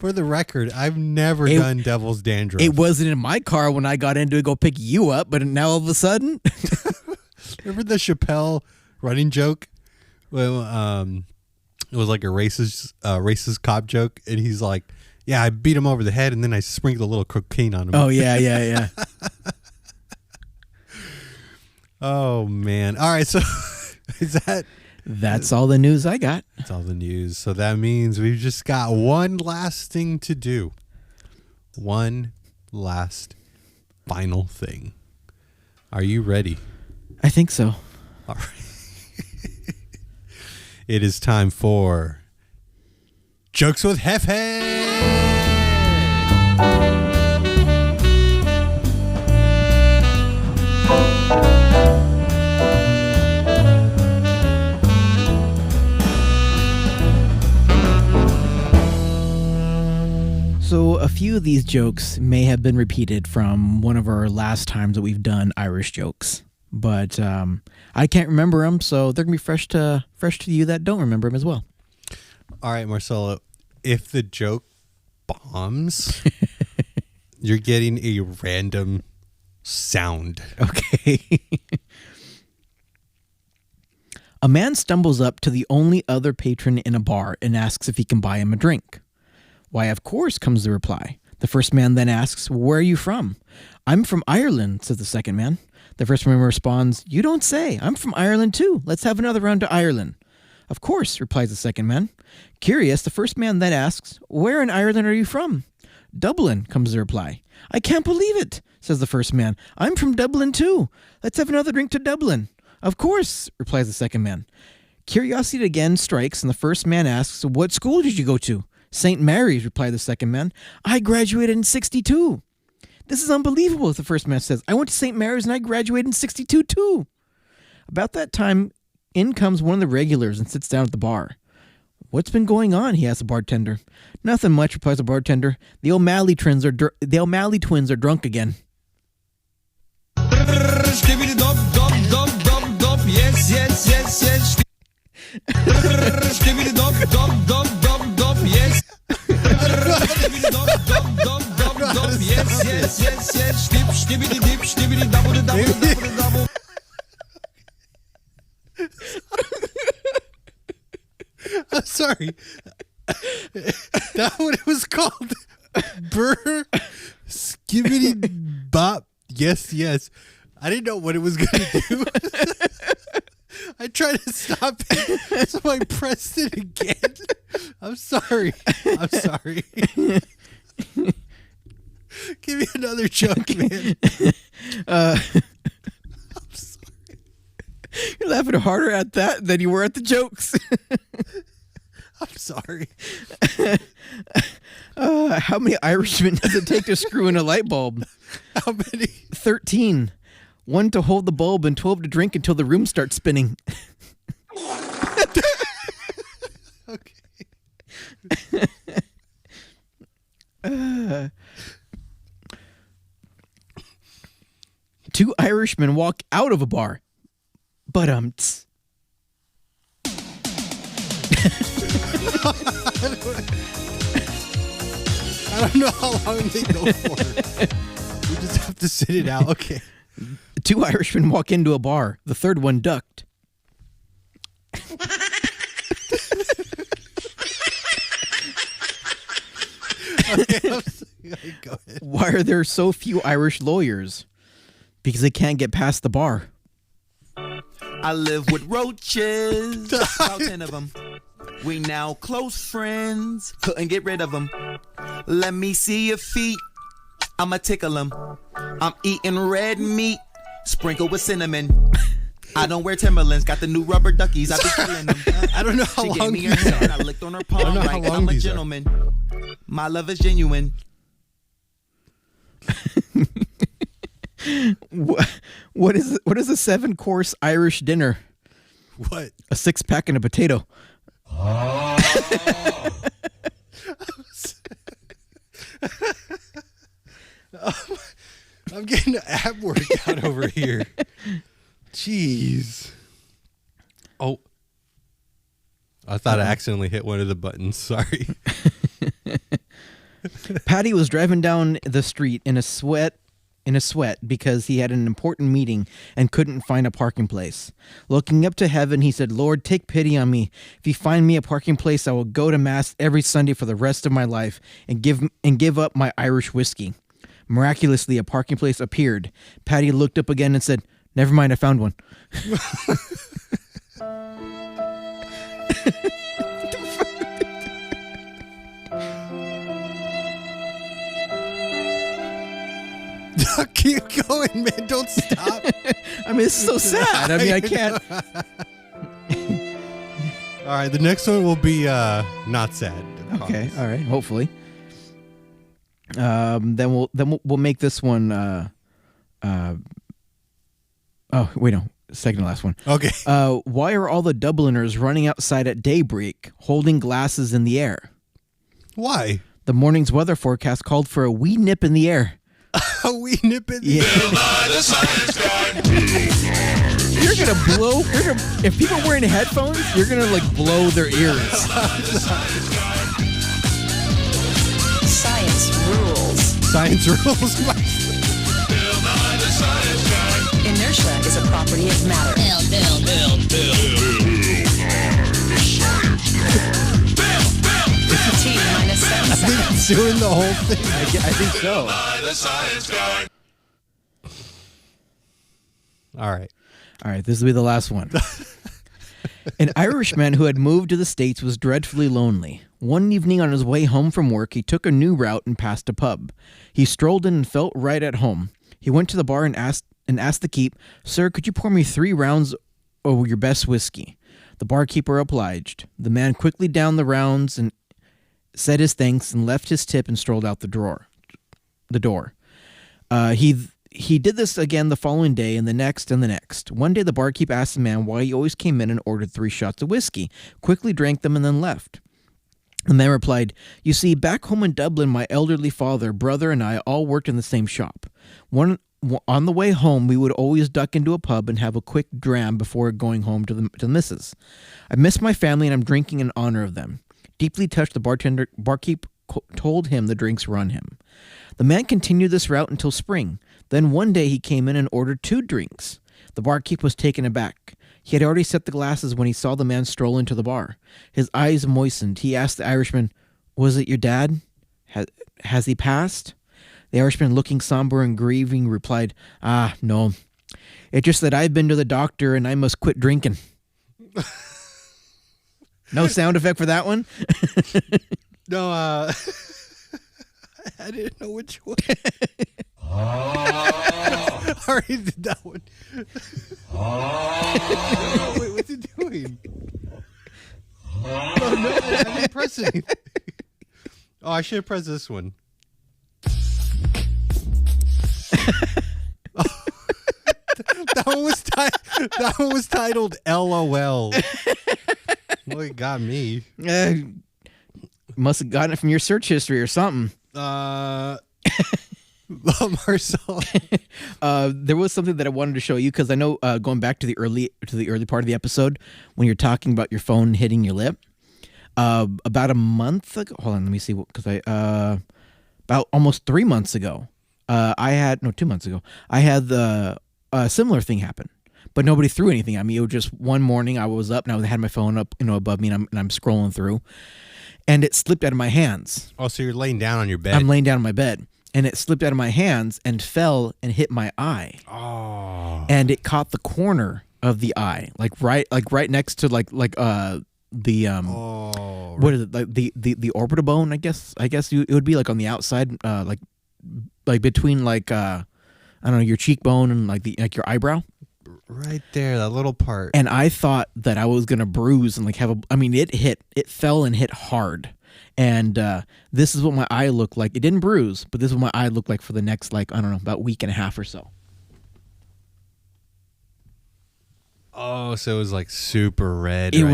[SPEAKER 3] For the record, I've never done devil's dandruff.
[SPEAKER 2] It wasn't in my car when I got in to go pick you up, but now all of a sudden.
[SPEAKER 3] Remember the Chappelle running joke? Well, it was like a racist cop joke, and he's like, "Yeah, I beat him over the head, and then I sprinkled a little cocaine on him."
[SPEAKER 2] Oh yeah.
[SPEAKER 3] Oh man! All right, so
[SPEAKER 2] That's all the news I got.
[SPEAKER 3] That's all the news. So that means we've just got one last thing to do. One last final thing. Are you ready?
[SPEAKER 2] I think so.
[SPEAKER 3] All right. It is time for Jokes with Hefe.
[SPEAKER 2] So a few of these jokes may have been repeated from one of our last times that we've done Irish jokes, but I can't remember them, so they're gonna be fresh to you that don't remember them as well.
[SPEAKER 3] All right, Marcelo. If the joke bombs, you're getting a random sound.
[SPEAKER 2] Okay. A man stumbles up to the only other patron in a bar and asks if he can buy him a drink. Why, of course, comes the reply. The first man then asks, where are you from? I'm from Ireland, says the second man. The first man responds, you don't say. I'm from Ireland too. Let's have another round to Ireland. Of course, replies the second man. Curious, the first man then asks, where in Ireland are you from? Dublin, comes the reply. I can't believe it, says the first man. I'm from Dublin too. Let's have another drink to Dublin. Of course, replies the second man. Curiosity again strikes, and the first man asks, what school did you go to? St. Mary's, replied the second man. I graduated in 62. This is unbelievable, the first man says. I went to St. Mary's and I graduated in 62 too. About that time, in comes one of the regulars and sits down at the bar. What's been going on? He asks the bartender. Nothing much, replies the bartender. The O'Malley twins are drunk again.
[SPEAKER 4] Yes, yes, yes, yes. Yes. Yes, yes, yes, yes. Stibbity dip, stibbity double, double.
[SPEAKER 3] I'm sorry. That what it was called? Burr, skibbity bop. Yes, yes. I didn't know what it was going to do. I tried to stop it, so I pressed it again. I'm sorry. Give me another joke, man.
[SPEAKER 2] I'm sorry. You're laughing harder at that than you were at the jokes.
[SPEAKER 3] I'm sorry.
[SPEAKER 2] How many Irishmen does it take to screw in a light bulb?
[SPEAKER 3] How many?
[SPEAKER 2] 13. 1 to hold the bulb and 12 to drink until the room starts spinning.
[SPEAKER 3] Okay.
[SPEAKER 2] Two Irishmen walk out of a bar. But
[SPEAKER 3] I don't know how long they go for. We just have to sit it out. Okay.
[SPEAKER 2] Two Irishmen walk into a bar. The third one ducked.
[SPEAKER 3] Okay, go ahead.
[SPEAKER 2] Why are there so few Irish lawyers? Because they can't get past the bar.
[SPEAKER 10] I live with roaches, about 10 of them. We now close friends, couldn't get rid of them. Let me see your feet, I'ma tickle them. I'm eating red meat, sprinkled with cinnamon. I don't wear Timberlands, got the new rubber duckies, I be killing them.
[SPEAKER 3] I don't know how
[SPEAKER 10] She
[SPEAKER 3] long
[SPEAKER 10] gave me
[SPEAKER 3] these
[SPEAKER 10] her hand,
[SPEAKER 3] are.
[SPEAKER 10] I licked on her palm,
[SPEAKER 3] how
[SPEAKER 10] right,
[SPEAKER 3] long
[SPEAKER 10] I'm a
[SPEAKER 3] these are.
[SPEAKER 10] gentleman. My love is genuine.
[SPEAKER 2] What is a 7-course Irish dinner?
[SPEAKER 3] What?
[SPEAKER 2] A 6-pack and a potato.
[SPEAKER 3] I'm getting an ab workout over here. Jeez. Oh. I thought I accidentally hit one of the buttons. Sorry.
[SPEAKER 2] Patty was driving down the street in a sweat in a sweat because he had an important meeting and couldn't find a parking place. Looking up to heaven, he said, "Lord, take pity on me. If you find me a parking place, I will go to Mass every Sunday for the rest of my life and give up my Irish whiskey." Miraculously, a parking place appeared. Patty looked up again and said, "Never mind, I found one."
[SPEAKER 3] Keep going, man. Don't stop.
[SPEAKER 2] I mean, it's so sad. I mean, I can't.
[SPEAKER 3] All right, the next one will be not sad.
[SPEAKER 2] Okay, all right. Hopefully. Then we'll make this one. Oh wait, no. Second to last one.
[SPEAKER 3] Okay.
[SPEAKER 2] Why are all the Dubliners running outside at daybreak, holding glasses in the air?
[SPEAKER 3] Why?
[SPEAKER 2] The morning's weather forecast called for a wee nip in the air.
[SPEAKER 3] A wee nip in the air.
[SPEAKER 2] You're gonna blow. If people are wearing headphones, you're gonna like blow their ears.
[SPEAKER 11] Science rules.
[SPEAKER 3] Science rules.
[SPEAKER 11] Inertia is a property of matter. T minus 7
[SPEAKER 3] I think it's doing the whole thing.
[SPEAKER 2] I think so.
[SPEAKER 3] All right.
[SPEAKER 2] This will be the last one. An Irishman who had moved to the States was dreadfully lonely. One evening on his way home from work, he took a new route and passed a pub. He strolled in and felt right at home. He went to the bar and asked the keep, "Sir, could you pour me 3 rounds of your best whiskey?" The barkeeper obliged. The man quickly downed the rounds and said his thanks and left his tip and strolled out the door. He did this again the following day and the next and the next. One day the barkeep asked the man why he always came in and ordered 3 shots of whiskey, quickly drank them and then left. The man replied, "You see, back home in Dublin, my elderly father, brother, and I all worked in the same shop. On the way home, we would always duck into a pub and have a quick dram before going home to the missus. I miss my family and I'm drinking in honor of them." Deeply touched, the barkeep told him the drinks were on him. The man continued this route until spring. Then one day he came in and ordered 2 drinks. The barkeep was taken aback. He had already set the glasses when he saw the man stroll into the bar. His eyes moistened. He asked the Irishman, "Was it your dad? Has he passed?" The Irishman, looking somber and grieving, replied, "Ah, no. It's just that I've been to the doctor and I must quit drinking." No sound effect for that one?
[SPEAKER 3] No, I didn't know which one. I already did that one. Wait, what's it doing? Oh, no, I didn't press anything. Oh, I should have pressed this one. That one was titled LOL. Well, it got me.
[SPEAKER 2] Must have gotten it from your search history or something.
[SPEAKER 3] Marcelo.
[SPEAKER 2] There was something that I wanted to show you because I know going back to the early part of the episode when you're talking about your phone hitting your lip. About a month ago, hold on, let me see, because about almost 3 months ago, 2 months ago, I had a similar thing happen, but nobody threw anything at me. It was just one morning I was up and I had my phone up, above me, and I'm scrolling through, and it slipped out of my hands.
[SPEAKER 3] Oh, so you're laying down on your bed?
[SPEAKER 2] I'm laying down on my bed, and it slipped out of my hands and fell and hit my eye.
[SPEAKER 3] Oh.
[SPEAKER 2] And it caught the corner of the eye, like right next to what is it, like the orbital bone? I guess it would be like on the outside, like between I don't know, your cheekbone and like your eyebrow.
[SPEAKER 3] Right there, that little part.
[SPEAKER 2] And I thought that I was gonna bruise and it fell and hit hard. And this is what my eye looked like. It didn't bruise, but this is what my eye looked like for the next about week and a half or so.
[SPEAKER 3] Oh, so it was like super red.
[SPEAKER 2] It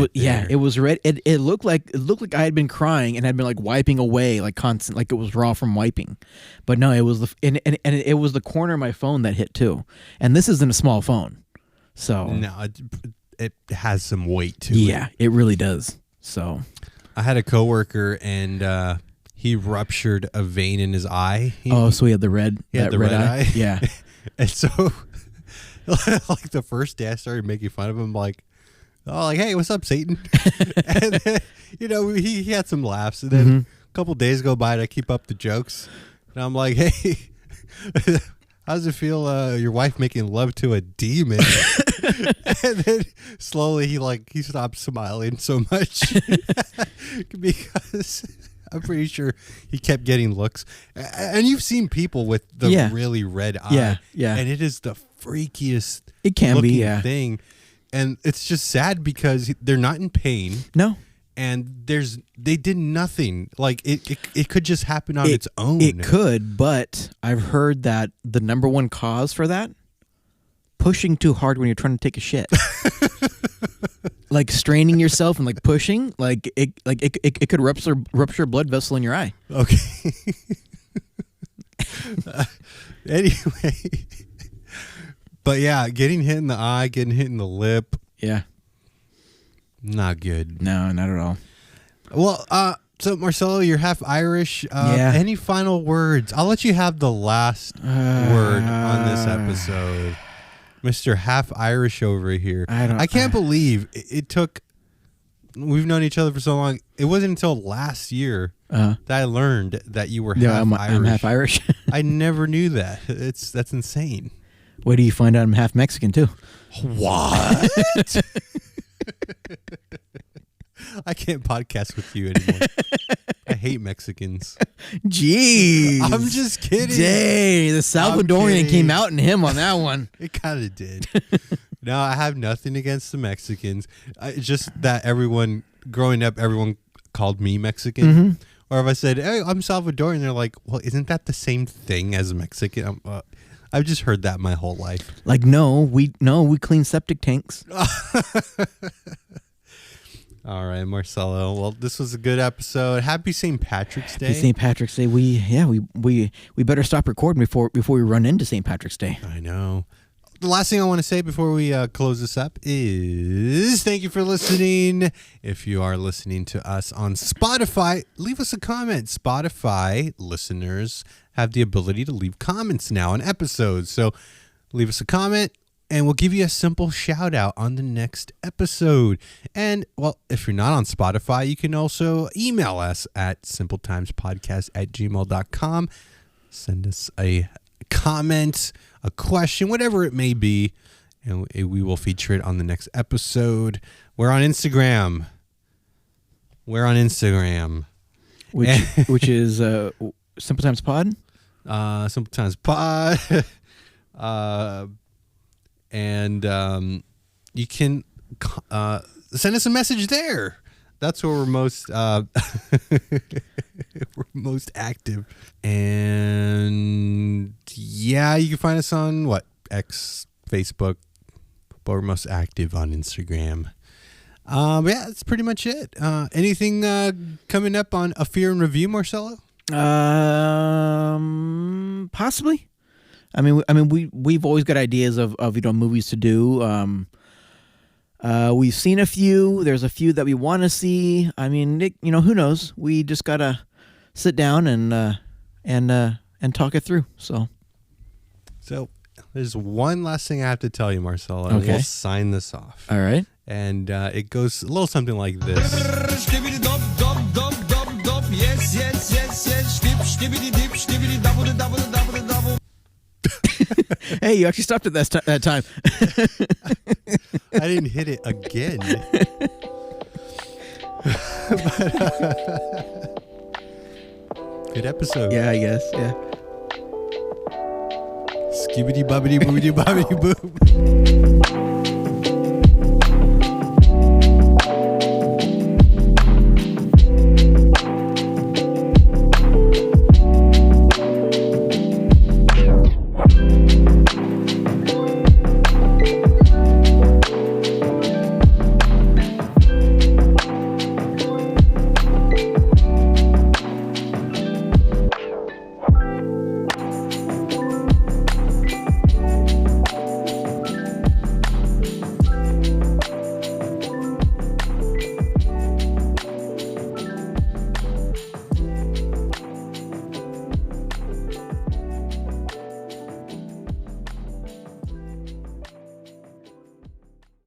[SPEAKER 2] was red. It looked like I had been crying and had been like wiping away like constant, like it was raw from wiping. But no, it was and it was the corner of my phone that hit too. And this isn't a small phone, so
[SPEAKER 3] no, it has some weight to it.
[SPEAKER 2] Yeah, it really does. So
[SPEAKER 3] I had a coworker and he ruptured a vein in his eye.
[SPEAKER 2] So he had the red.
[SPEAKER 3] He had the red eye.
[SPEAKER 2] Yeah.
[SPEAKER 3] And so, like the first day I started making fun of him, like, hey, what's up, Satan? And then, he had some laughs. And then a couple days go by and I keep up the jokes. And I'm like, hey, how does it feel your wife making love to a demon? And then slowly he stopped smiling so much because I'm pretty sure he kept getting looks. And you've seen people with the really red eye.
[SPEAKER 2] Yeah.
[SPEAKER 3] And it is the freakiest
[SPEAKER 2] It can be, yeah.
[SPEAKER 3] thing. And it's just sad because they're not in pain.
[SPEAKER 2] No.
[SPEAKER 3] And they did nothing. Like it could just happen on its own.
[SPEAKER 2] It could, but I've heard that the number one cause for that, pushing too hard when you're trying to take a shit. Like straining yourself and like pushing, like it could rupture a blood vessel in your eye.
[SPEAKER 3] Okay. Anyway, but yeah, getting hit in the eye, getting hit in the lip.
[SPEAKER 2] Yeah.
[SPEAKER 3] Not good.
[SPEAKER 2] No, not at all.
[SPEAKER 3] Well, so Marcelo, you're half Irish. Any final words? I'll let you have the last word on this episode. Mr. Half Irish over here. I can't believe it took. We've known each other for so long. It wasn't until last year that I learned that you were half Irish.
[SPEAKER 2] I'm half Irish.
[SPEAKER 3] I never knew that. That's insane.
[SPEAKER 2] Wait do you find out I'm half Mexican too?
[SPEAKER 3] What? I can't podcast with you anymore. I hate Mexicans.
[SPEAKER 2] Jeez.
[SPEAKER 3] I'm just kidding.
[SPEAKER 2] Dang, the Salvadorian came out in him on that one.
[SPEAKER 3] It kind of did. No, I have nothing against the Mexicans. It's just that growing up, everyone called me Mexican.
[SPEAKER 2] Mm-hmm.
[SPEAKER 3] Or if I said, hey, I'm Salvadorian, they're like, well, isn't that the same thing as Mexican? I've just heard that my whole life.
[SPEAKER 2] Like, no, we clean septic tanks.
[SPEAKER 3] All right, Marcelo. Well, this was a good episode. Happy St. Patrick's Day.
[SPEAKER 2] Happy St. Patrick's Day. We better stop recording before we run into St. Patrick's Day.
[SPEAKER 3] I know. The last thing I want to say before we close this up is thank you for listening. If you are listening to us on Spotify, leave us a comment. Spotify listeners have the ability to leave comments now on episodes. So leave us a comment. And we'll give you a simple shout out on the next episode. And, well, if you're not on Spotify, you can also email us at simpletimespodcast@gmail.com. Send us a comment, a question, whatever it may be, and we will feature it on the next episode. We're on Instagram. Which is
[SPEAKER 2] Simple Times Pod?
[SPEAKER 3] Simple Times Pod. And you can send us a message there. That's where we're most active. And yeah, you can find us on X, Facebook, but we're most active on Instagram. But yeah, that's pretty much it. Anything coming up on A Fear and Review, Marcelo?
[SPEAKER 2] Possibly. I mean, we've always got ideas of movies to do. We've seen a few. There's a few that we want to see. I mean, who knows? We just gotta sit down and talk it through. So
[SPEAKER 3] there's one last thing I have to tell you, Marcelo.
[SPEAKER 2] Okay.
[SPEAKER 3] We'll sign this off.
[SPEAKER 2] All right.
[SPEAKER 3] And it goes a little something like this.
[SPEAKER 2] Hey, you actually stopped at that time.
[SPEAKER 3] I didn't hit it again. Good episode.
[SPEAKER 2] Yeah, I guess. Yeah.
[SPEAKER 3] Skibbity bobbity boobity bobbity boo.